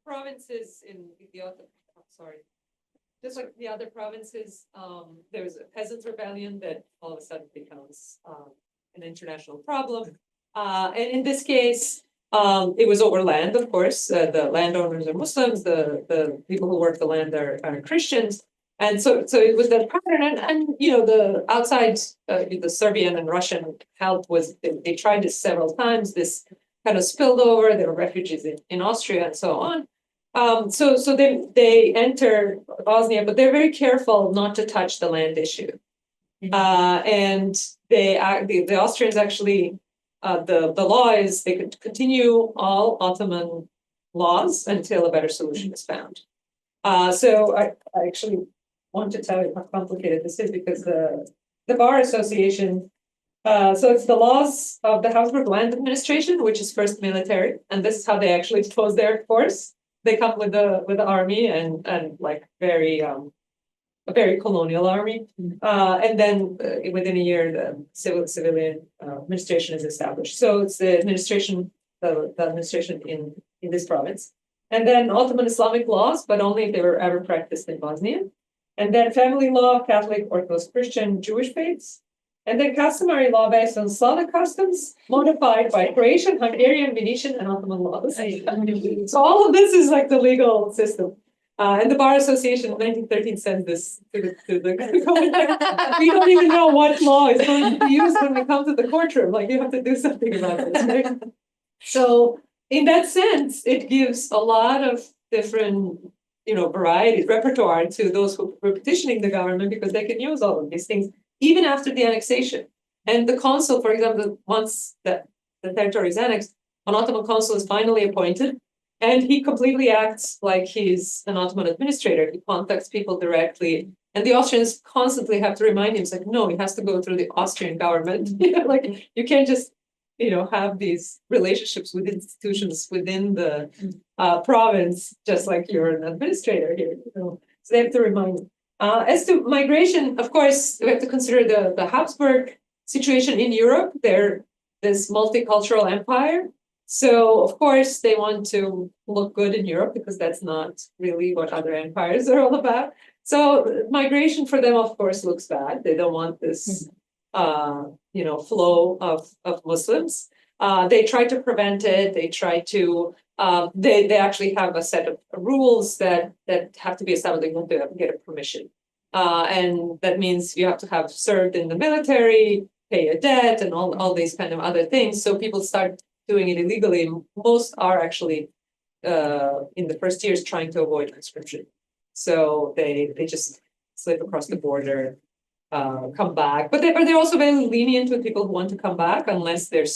provinces in the just like the other provinces, there was a peasants' rebellion that all of a sudden becomes an international problem. And in this case, it was over land, of course. The landowners are Muslims, the people who work the land are Christians. And so it was that pattern. And you know, the outside, the Serbian and Russian help was, they tried this several times. This kind of spilled over. There were refugees in Austria and so on. So they enter Bosnia, but they're very careful not to touch the land issue. And the Austrians actually, the law is they could continue all Ottoman laws until a better solution is found. So I actually want to tell you how complicated this is, because the Bar Association, so it's the laws of the Habsburg Land Administration, which is first military, and this is how they actually pose their force. They come with the army and like a very colonial army, and then within a year the civilian administration is established. So it's the administration in this province, and then Ottoman Islamic laws, but only if they were ever practiced in Bosnia, and then family law, Catholic, Orthodox Christian, Jewish faiths. And then customary law based on Slavic customs, modified by Croatian, Hungarian, Venetian, and Ottoman laws. So all of this is like the legal system. And the Bar Association in 1913 sent this to the we don't even know what law is going to be used when we come to the courtroom. Like, you have to do something about this, right? So in that sense, it gives a lot of different, variety, repertoire to those who were petitioning the government, because they can use all of these things even after the annexation. And the consul, for example, once the territory is annexed, an Ottoman consul is finally appointed, and he completely acts like he's an Ottoman administrator. He contacts people directly, and the Austrians constantly have to remind him, it's like, no, he has to go through the Austrian government. Like, you can't just, have these relationships with institutions within the province, just like you're an administrator here. So they have to remind him. As to migration, of course, we have to consider the Habsburg situation in Europe. They're this multicultural empire. So of course they want to look good in Europe because that's not really what other empires are all about. So migration for them, of course, looks bad. They don't want this, flow of Muslims. They try to prevent it. They try to. They actually have a set of rules that have to be established. They want to get a permission, and that means you have to have served in the military, pay a debt, and all these kind of other things. So people start doing it illegally. Most are actually in the first years trying to avoid conscription. So they just slip across the border, come back. But they're also very lenient with people who want to come back unless they're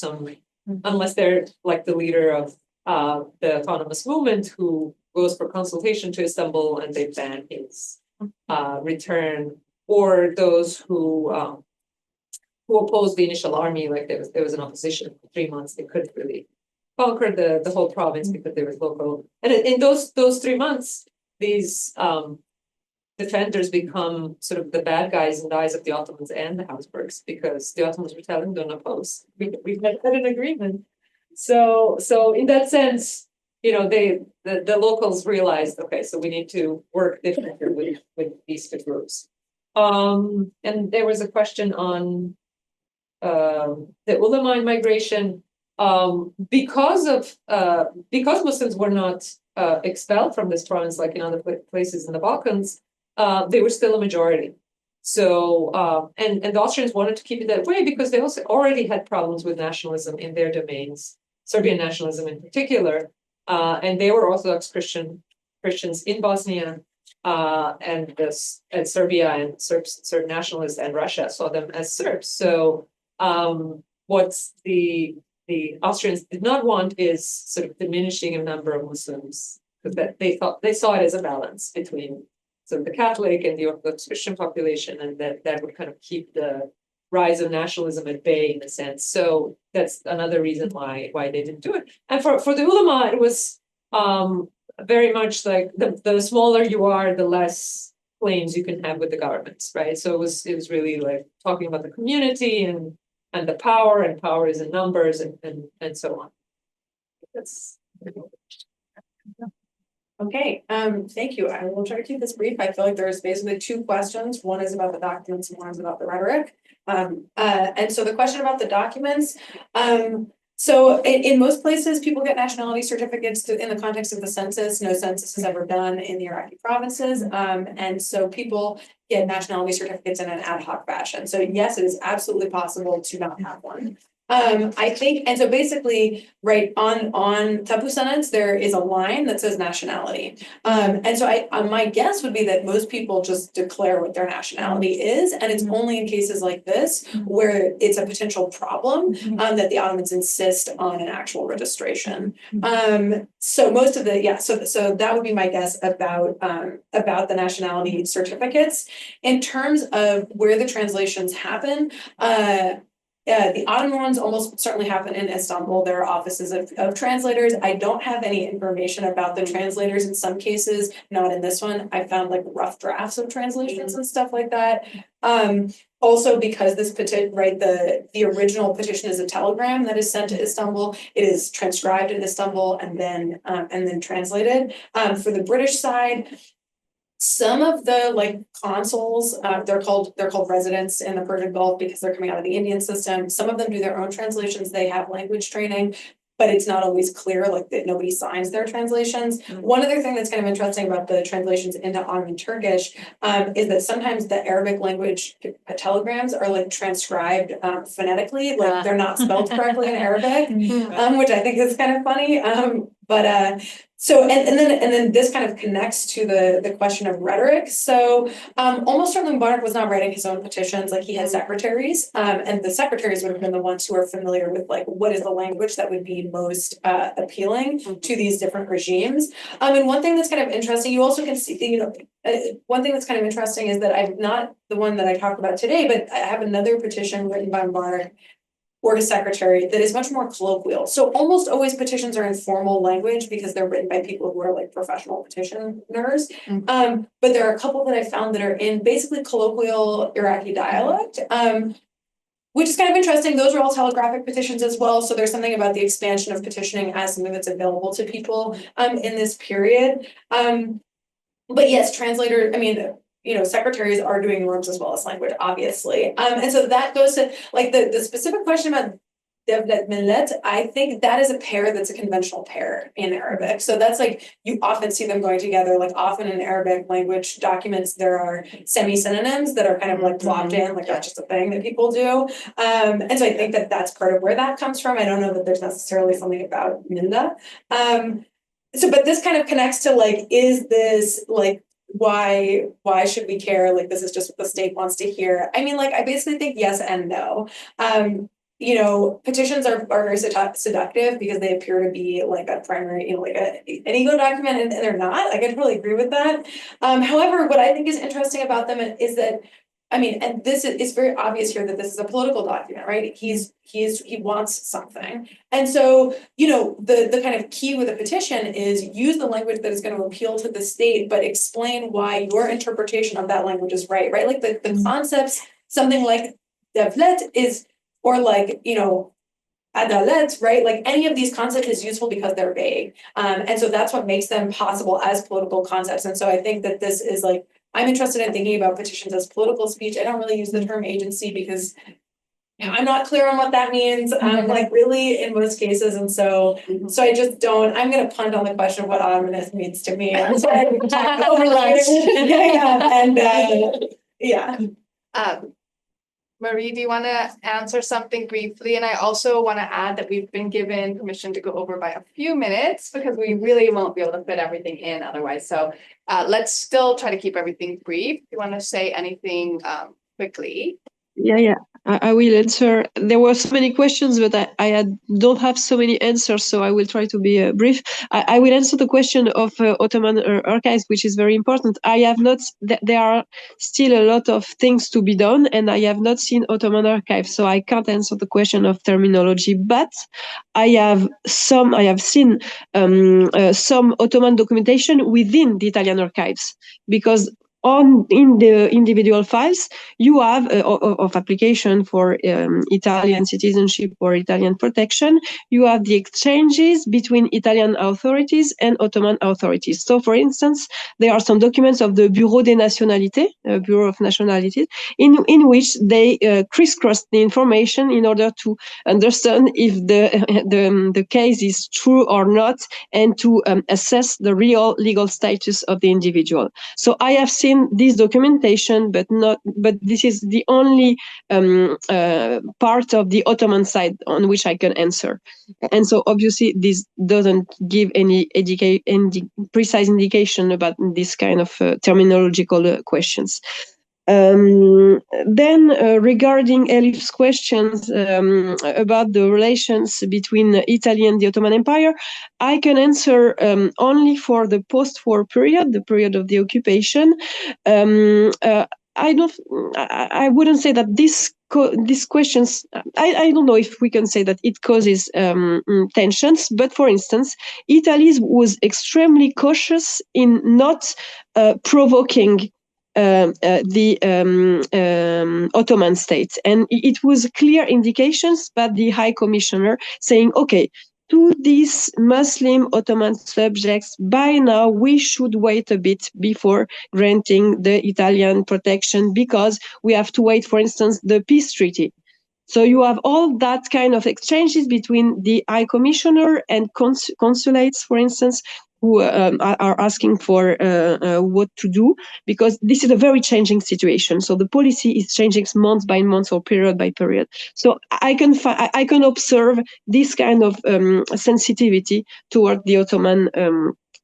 like the leader of the autonomous movement who goes for consultation to Istanbul and they ban his return, or those who opposed the initial army, like there was an opposition for 3 months. They couldn't really conquer the whole province because they were local. And in those 3 months, these defenders become sort of the bad guys in the eyes of the Ottomans and the Habsburgs because the Ottomans were telling them, don't oppose. We've had an agreement. So in that sense, the locals realized, okay, so we need to work differently with these two groups. And there was a question on the Ulamite migration, because Muslims were not expelled from this province like in other places in the Balkans, they were still a majority. So and the Austrians wanted to keep it that way because they also already had problems with nationalism in their domains, Serbian nationalism in particular, and they were Orthodox Christians in Bosnia. And Serbia and Serb nationalists and Russia saw them as Serbs. So what the Austrians did not want is sort of diminishing a number of Muslims, because that they saw it as a balance between sort of the Catholic and the Orthodox Christian population, and that would kind of keep the rise of nationalism at bay in a sense. So that's another reason why they didn't do it. And for the ulama, it was very much like the smaller you are, the less claims you can have with the government, right? So it was really like talking about the community and the power, and power is in numbers and so on. That's Okay, thank you. I will try to keep this brief. I feel like there's basically two questions. One is about the documents and one is about the rhetoric. And so the question about the documents, so in most places, people get nationality certificates in the context of the census. No census is ever done in the Iraqi provinces. And so people get nationality certificates in an ad hoc fashion. So yes, it is absolutely possible to not have one. I think, and so basically, right, on tapu sanats, there is a line that says nationality. And so my guess would be that most people just declare what their nationality is, and it's only in cases like this where it's a potential problem that the Ottomans insist on an actual registration. So most of the, so that would be my guess about the nationality certificates. In terms of where the translations happen, the Ottoman ones almost certainly happen in Istanbul. There are offices of translators. I don't have any information about the translators in some cases, not in this one. I found like rough drafts of translations and stuff like that. Also because this petition, right, the original petition is a telegram that is sent to Istanbul. It is transcribed in Istanbul and then translated. For the British side, some of the like consuls, they're called residents in the Persian Gulf because they're coming out of the Indian system. Some of them do their own translations. They have language training, but it's not always clear, like that nobody signs their translations. One other thing that's kind of interesting about the translations into Ottoman Turkish is that sometimes the Arabic language telegrams are like transcribed phonetically, like they're not spelled correctly in Arabic, which I think is kind of funny. So and then this kind of connects to the question of rhetoric. So almost certainly Mubarak was not writing his own petitions, like he had secretaries, and the secretaries would have been the ones who are familiar with like what is the language that would be most appealing to these different regimes. And one thing that's kind of interesting, you also can see, one thing that's kind of interesting is that I'm not the one that I talked about today, but I have another petition written by Mubarak or his secretary that is much more colloquial. So almost always petitions are in formal language because they're written by people who are like professional petitioners. But there are a couple that I found that are in basically colloquial Iraqi dialect. which is kind of interesting. Those are all telegraphic petitions as well. So there's something about the expansion of petitioning as something that's available to people in this period. But yes, translators, I mean, secretaries are doing norms as well as language, obviously. And so that goes to like the specific question about devlet millet. I think that is a pair that's a conventional pair in Arabic. So that's like, you often see them going together. Like often in Arabic language documents, there are semi-synonyms that are kind of like plopped in, like that's just a thing that people do. And so I think that that's part of where that comes from. I don't know that there's necessarily something about minda. But this kind of connects to like, is this like, why should we care? Like, this is just what the state wants to hear. I mean, like, I basically think yes and no. Petitions are very seductive because they appear to be like a primary, like an ego document, and they're not. Like, I totally agree with that. However, what I think is interesting about them is that, I mean, and this is very obvious here that this is a political document, right? He wants something. And so, the kind of key with a petition is use the language that is going to appeal to the state, but explain why your interpretation of that language is right? Like the concepts, something like devlet is, or like, adalet, right? Like any of these concepts is useful because they're vague. And so that's what makes them possible as political concepts. And so I think that this is like, I'm interested in thinking about petitions as political speech. I don't really use the term agency because I'm not clear on what that means, like really in most cases. And so I just don't, I'm going to punt on the question of what autonomous means to me. I'm sorry, Marie, do you want to answer something briefly? And I also want to add that we've been given permission to go over by a few minutes because we really won't be able to fit everything in otherwise. So let's still try to keep everything brief. Do you want to say anything quickly? Yeah. I will answer. There were so many questions, but I don't have so many answers, so I will try to be brief. I will answer the question of Ottoman archives, which is very important. I have not, there are still a lot of things to be done, and I have not seen Ottoman archives, so I can't answer the question of terminology, but I have seen some Ottoman documentation within the Italian archives, because in the individual files, you have of application for Italian citizenship or Italian protection, you have the exchanges between Italian authorities and Ottoman authorities. So, for instance, there are some documents of the Bureau des Nationalités, Bureau of Nationalities, in which they crisscross the information in order to understand if the case is true or not, and to assess the real legal status of the individual. So I have seen this documentation, but this is the only part of the Ottoman side on which I can answer. And so obviously this doesn't give any precise indication about this kind of terminological questions. Then regarding Elif's questions about the relations between Italy and the Ottoman Empire, I can answer only for the post-war period, the period of the occupation. I wouldn't say that these questions, I don't know if we can say that it causes tensions, but for instance, Italy was extremely cautious in not provoking the Ottoman state. And it was clear indications by the High Commissioner saying, okay, to these Muslim Ottoman subjects, by now we should wait a bit before granting the Italian protection, because we have to wait, for instance, the peace treaty. So you have all that kind of exchanges between the High Commissioner and consulates, for instance, who are asking for what to do, because this is a very changing situation. So the policy is changing month by month or period by period. So I can observe this kind of sensitivity toward the Ottoman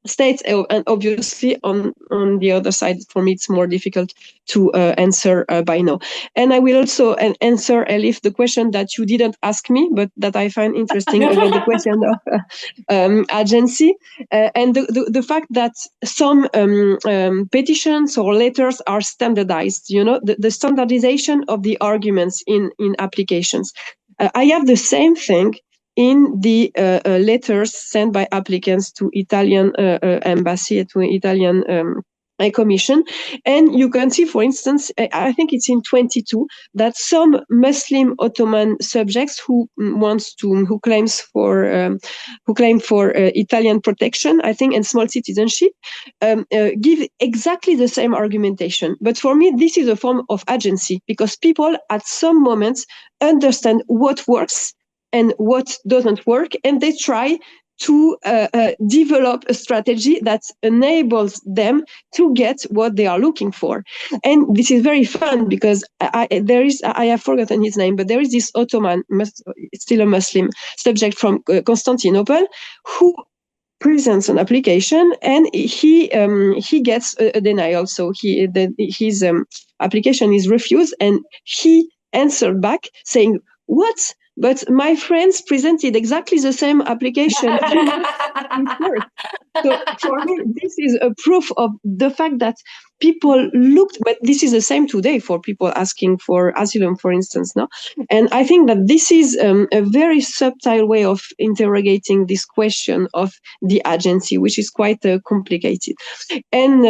states, and obviously on the other side, for me, it's more difficult to answer by now. And I will also answer, Elif, the question that you didn't ask me, but that I find interesting about the question of agency, and the fact that some petitions or letters are standardized. The standardization of the arguments in applications. I have the same thing in the letters sent by applicants to Italian embassy, to Italian commission. And you can see, for instance, I think it's in 22, that some Muslim Ottoman subjects who claim for Italian protection, I think, and small citizenship, give exactly the same argumentation. But for me, this is a form of agency, because people at some moments understand what works and what doesn't work, and they try to develop a strategy that enables them to get what they are looking for. And this is very fun, because I have forgotten his name, but there is this Ottoman, still a Muslim subject from Constantinople, who presents an application, and he gets a denial. So his application is refused, and he answered back saying, "What? But my friends presented exactly the same application." So for me, this is a proof of the fact that people looked, but this is the same today for people asking for asylum, for instance, no? And I think that this is a very subtle way of interrogating this question of the agency, which is quite complicated. And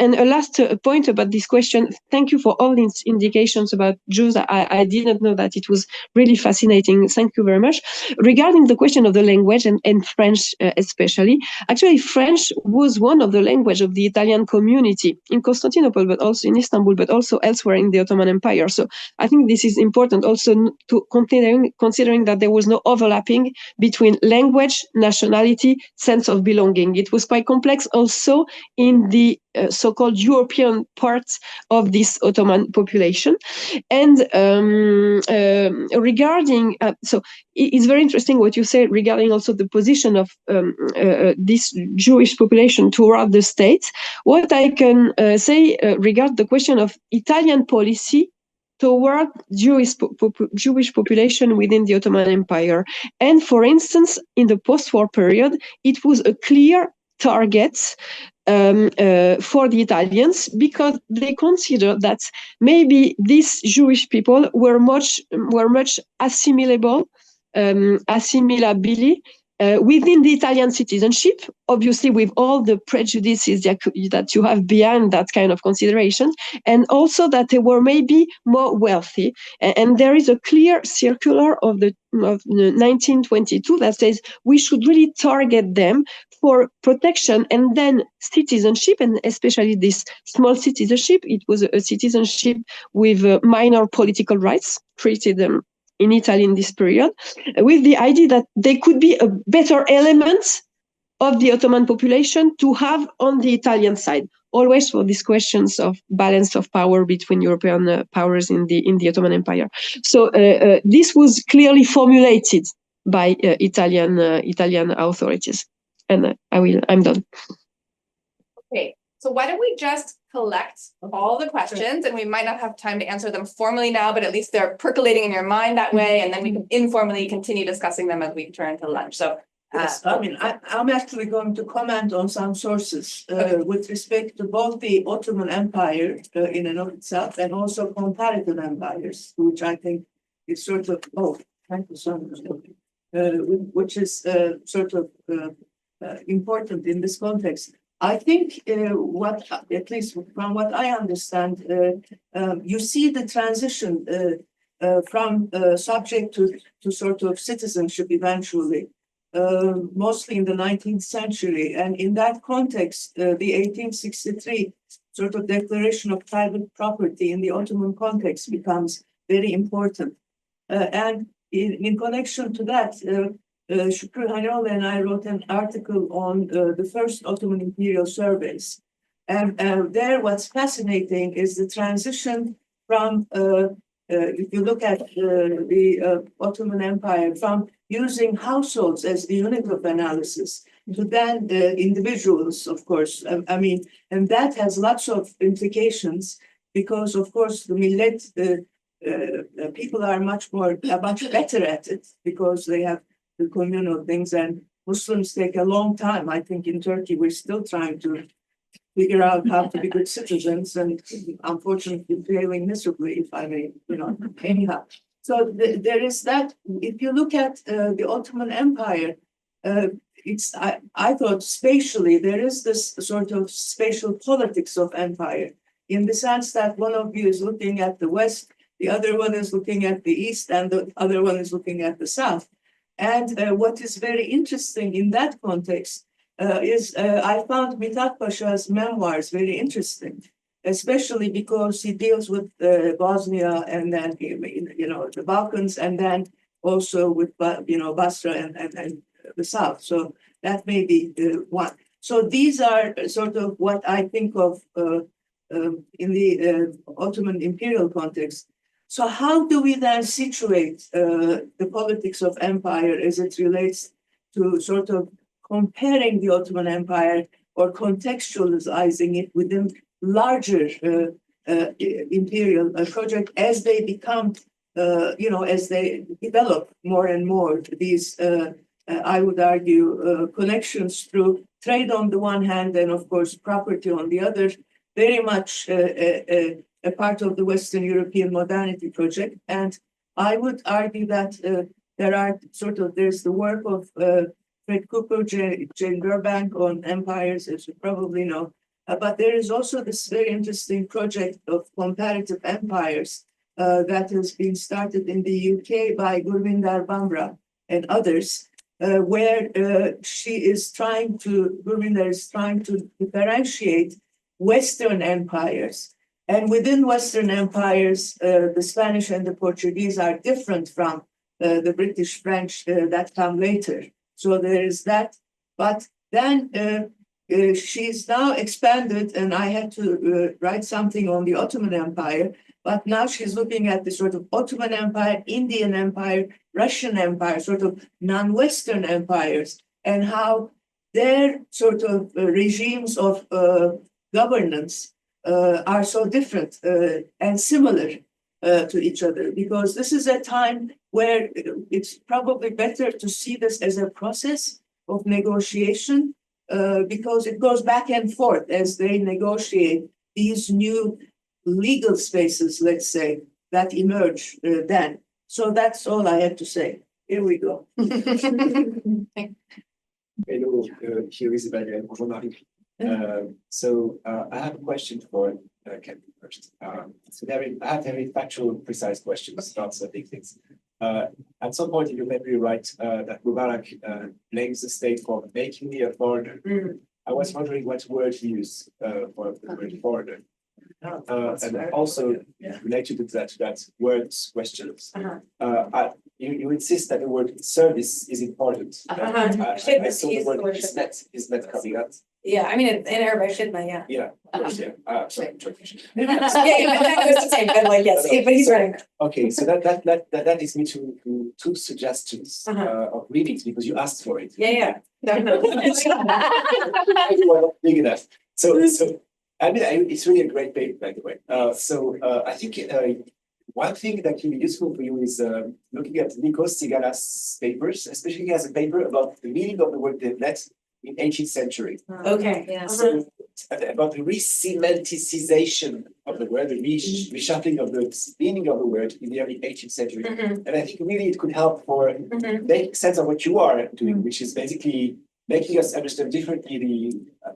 and a last point about this question, thank you for all these indications about Jews. I didn't know that. It was really fascinating. Thank you very much. Regarding the question of the language and French especially, actually French was one of the language of the Italian community in Constantinople, but also in Istanbul, but also elsewhere in the Ottoman Empire. So I think this is important also to considering that there was no overlapping between language, nationality, sense of belonging. It was quite complex also in the so-called European parts of this Ottoman population. And regarding, so it's very interesting what you say regarding also the position of this Jewish population toward the state. What I can say regarding the question of Italian policy toward Jewish population within the Ottoman Empire. And for instance, in the post-war period, it was a clear target for the Italians, because they considered that maybe these Jewish people were much assimilable within the Italian citizenship, obviously with all the prejudices that you have behind that kind of consideration, and also that they were maybe more wealthy. And there is a clear circular of 1922 that says we should really target them for protection and then citizenship, and especially this small citizenship. It was a citizenship with minor political rights treated in Italy in this period, with the idea that they could be a better element of the Ottoman population to have on the Italian side, always for these questions of balance of power between European powers in the Ottoman Empire. So this was clearly formulated by Italian authorities. And I'm done. Okay, so why don't we just collect all the questions, and we might not have time to answer them formally now, but at least they're percolating in your mind that way, and then we can informally continue discussing them as we turn to lunch. So yes, I mean, I'm actually going to comment on some sources with respect to both the Ottoman Empire in and of itself, and also comparative empires, which I think is sort of both. Thank you so much. Which is sort of important in this context. I think what, at least from what I understand, you see the transition from subject to sort of citizenship eventually, mostly in the 19th century. And in that context, the 1863 sort of declaration of private property in the Ottoman context becomes very important. And in connection to that, Şükrü Hanyol and I wrote an article on the first Ottoman Imperial surveys. And there what's fascinating is the transition from, if you look at the Ottoman Empire, from using households as the unit of analysis to then individuals, of course. I mean, and that has lots of implications because, of course, the millet, people are much better at it because they have the communal things, and Muslims take a long time. I think in Turkey, we're still trying to figure out how to be good citizens, and unfortunately failing miserably, if I may, anyhow. So there is that. If you look at the Ottoman Empire, I thought spatially there is this sort of spatial politics of empire, in the sense that one of you is looking at the west, the other one is looking at the east, and the other one is looking at the south. And what is very interesting in that context is I found Mithat Pasha's memoirs very interesting, especially because he deals with Bosnia and then the Balkans, and then also with Basra and the south. So that may be one. So these are sort of what I think of in the Ottoman imperial context. So how do we then situate the politics of empire as it relates to sort of comparing the Ottoman Empire or contextualizing it within larger imperial project as they become, as they develop more and more these, I would argue, connections through trade on the one hand and of course property on the other, very much a part of the Western European modernity project. And I would argue that there's the work of Fred Cooper, Jane Burbank on empires, as you probably know. But there is also this very interesting project of comparative empires that has been started in the UK by Gurvinder Bamra and others, where Gurvinder is trying to differentiate Western empires. And within Western empires, the Spanish and the Portuguese are different from the British, French that come later. So there is that. But then she's now expanded, and I had to write something on the Ottoman Empire, but now she's looking at the sort of Ottoman Empire, Indian Empire, Russian Empire, sort of non-Western empires, and how their sort of regimes of governance are so different and similar to each other, because this is a time where it's probably better to see this as a process of negotiation, because it goes back and forth as they negotiate these new legal spaces, let's say, that emerge then. So that's all I had to say. Here we go. Hello, here is Emmanuel. Bonjour, Marie. I have a question for Kevin first. I have very factual, precise questions, not so big things. At some point, you made me write that Mubarak blames the state for making me a foreigner. I was wondering what word he used for the word foreigner. And also related to that words questions. You insist that the word service is important. I saw the word is net coming out. Yeah, I mean, in Arabic, shidna, yeah. Yeah, sorry, Turkish. It's the same, but like, yes, but he's right. Okay, so that leads me to two suggestions of readings, because you asked for it. Yeah. Big enough. So I mean, it's really a great paper, by the way. I think one thing that can be useful for you is looking at Nikos Tsigalas' papers, especially he has a paper about the meaning of the word devlet in 18th century. Okay, yeah. So about the re-semanticization of the word, the reshuffling of the meaning of the word in the early 18th century. And I think really it could help for make sense of what you are doing, which is basically making us understand differently,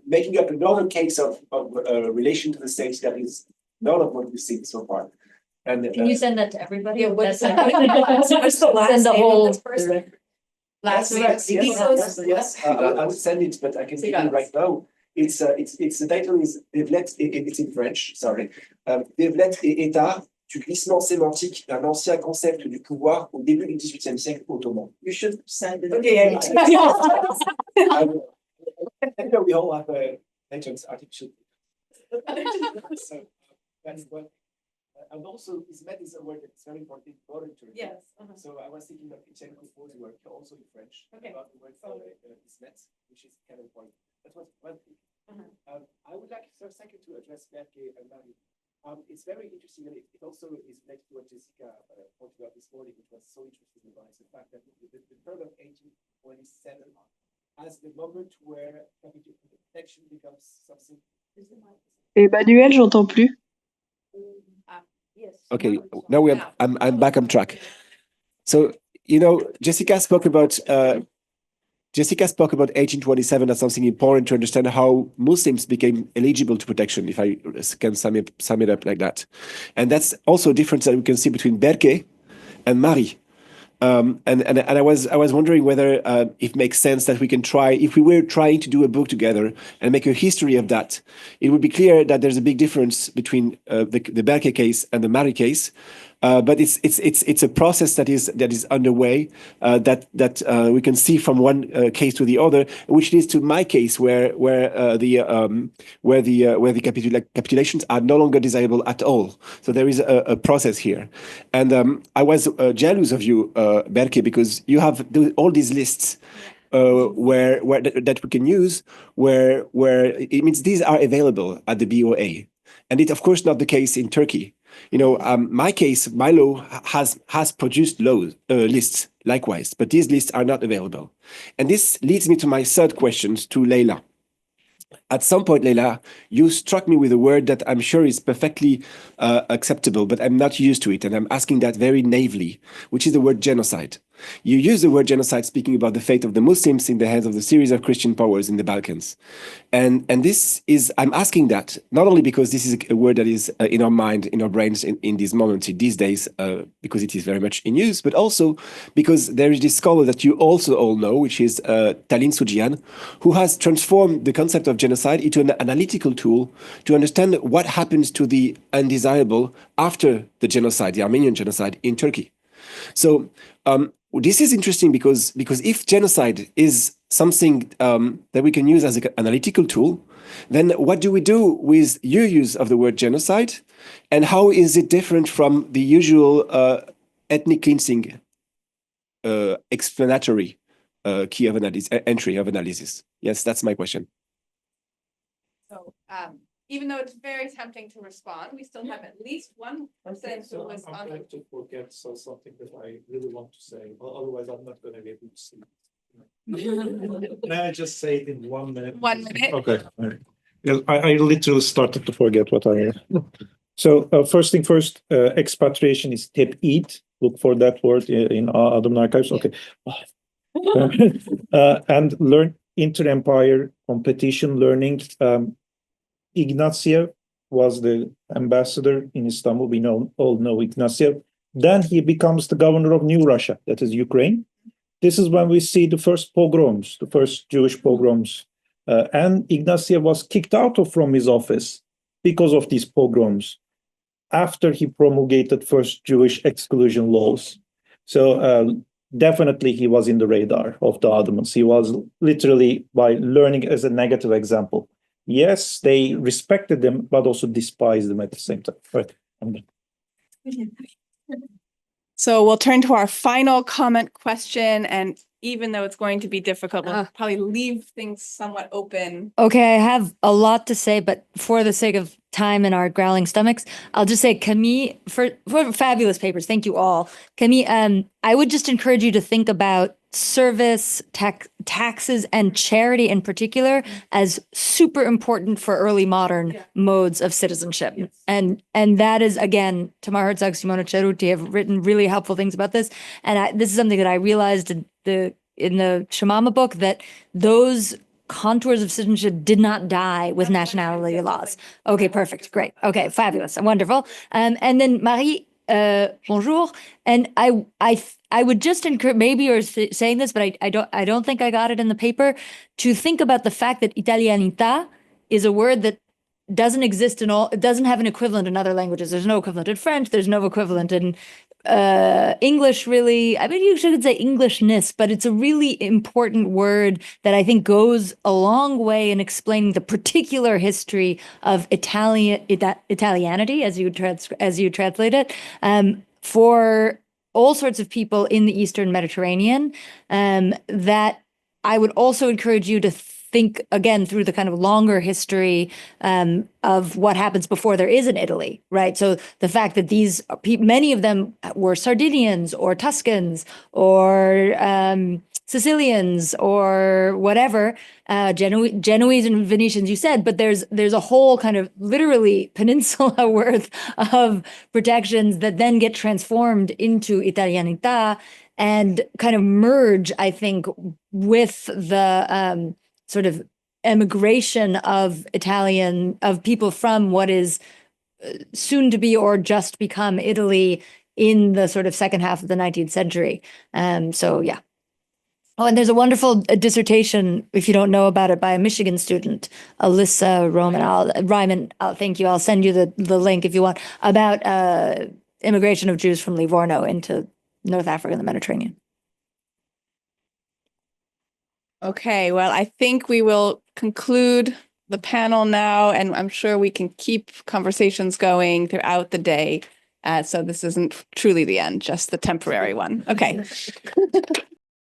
making up another case of relation to the state that is none of what we've seen so far. And can you send that to everybody? Yeah, what's the last name of this person? Last name. Yes. I would send it, but I can give you right now. It's the title is Devlet, it's in French, sorry. Devlet et État, du glissement sémantique d'un ancien concept du pouvoir au début du XVIIIe siècle ottoman. You should send it. Okay, We all have agents artificial. So that's what. And also, Ismet is a word that's very important in oratory. Yes. So I was thinking of Ichenko's work, also in French, about the word Ismet, which is kind of important. That was one thing. I would like for a second to address Berke and Marie. It's very interesting, and it also is related to what Jessica talked about this morning, which was so interesting about the fact that the term of 1827 as the moment where protection becomes something. Emmanuel, j'entends plus. Okay, now I'm back on track. So Jessica spoke about Jessica spoke about 1827 as something important to understand how Muslims became eligible to protection, if I can sum it up like that. And that's also a difference that we can see between Berke and Mari. And I was wondering whether it makes sense that we can try, if we were trying to do a book together and make a history of that, it would be clear that there's a big difference between the Berke case and the Mari case. But it's a process that is underway that we can see from one case to the other, which leads to my case where the capitulations are no longer desirable at all. So there is a process here, and I was jealous of you, Berke, because you have all these lists. Where that we can use, where it means these are available at the BOA, and it's of course not the case in Turkey. My case, my law has produced lists likewise, but these lists are not available. And this leads me to my third question to Leila. At some point, Leila, you struck me with a word that I'm sure is perfectly acceptable, but I'm not used to it, and I'm asking that very naively, which is the word genocide. You use the word genocide speaking about the fate of the Muslims in the hands of the series of Christian powers in the Balkans. And this is, I'm asking that, not only because this is a word that is in our mind, in our brains in these moments, in these days, because it is very much in use, but also because there is this scholar that you also all know, which is Talin Sujian, who has transformed the concept of genocide into an analytical tool to understand what happens to the undesirable after the genocide, the Armenian genocide in Turkey. So this is interesting because if genocide is something that we can use as an analytical tool, then what do we do with your use of the word genocide, and how is it different from the usual ethnic cleansing explanatory key of analysis, entry of analysis? Yes, that's my question. So even though it's very tempting to respond, we still have at least one person who was on. I'm going to forget something that I really want to say. Otherwise, I'm not going to be able to see. May I just say it in 1 minute? 1 minute. Okay. Yeah, I literally started to forget what I. So first thing first, expatriation is teb'id. Look for that word in Adamın archives. Okay. And learn inter-empire competition learning. Ignatiev was the ambassador in Istanbul. We all know Ignatiev. Then he becomes the governor of New Russia, that is Ukraine. This is when we see the first pogroms, the first Jewish pogroms. And Ignatiev was kicked out from his office because of these pogroms after he promulgated first Jewish exclusion laws. So definitely he was in the radar of the Ottomans. He was literally, by learning as a negative example. Yes, they respected them, but also despised them at the same time. Right. So we'll turn to our final comment question. And even though it's going to be difficult, we'll probably leave things somewhat open. Okay, I have a lot to say, but for the sake of time and our growling stomachs, I'll just say, Camille, for fabulous papers, thank you all. Camille, I would just encourage you to think about service, taxes, and charity in particular as super important for early modern modes of citizenship. Yes. And that is, again, Tamar Herzog, Simona Ceruti have written really helpful things about this. And this is something that I realized in the Shamama book, that those contours of citizenship did not die with nationality laws. Okay, perfect, great. Okay, fabulous, wonderful. And then Marie, bonjour. And I would just encourage, maybe you're saying this, but I don't think I got it in the paper, to think about the fact that Italianità is a word that doesn't exist in all, it doesn't have an equivalent in other languages. There's no equivalent in French, there's no equivalent in English, really. I mean, you should say Englishness, but it's a really important word that I think goes a long way in explaining the particular history of Italianity, as you translate it, for all sorts of people in the Eastern Mediterranean, that I would also encourage you to think again through the kind of longer history of what happens before there is an Italy, right? So the fact that many of them were Sardinians or Tuscans or Sicilians or whatever, Genoese and Venetians, you said, but there's a whole kind of literally peninsula worth of protections that then get transformed into Italianità and kind of merge, I think, with the sort of emigration of people from what is soon to be or just become Italy in the sort of second half of the 19th century. So yeah. Oh, and there's a wonderful dissertation, if you don't know about it, by a Michigan student, Alyssa Ryman. Thank you. I'll send you the link if you want, about immigration of Jews from Livorno into North Africa and the Mediterranean. Okay, well, I think we will conclude the panel now, and I'm sure we can keep conversations going throughout the day. So this isn't truly the end, just the temporary one. Okay.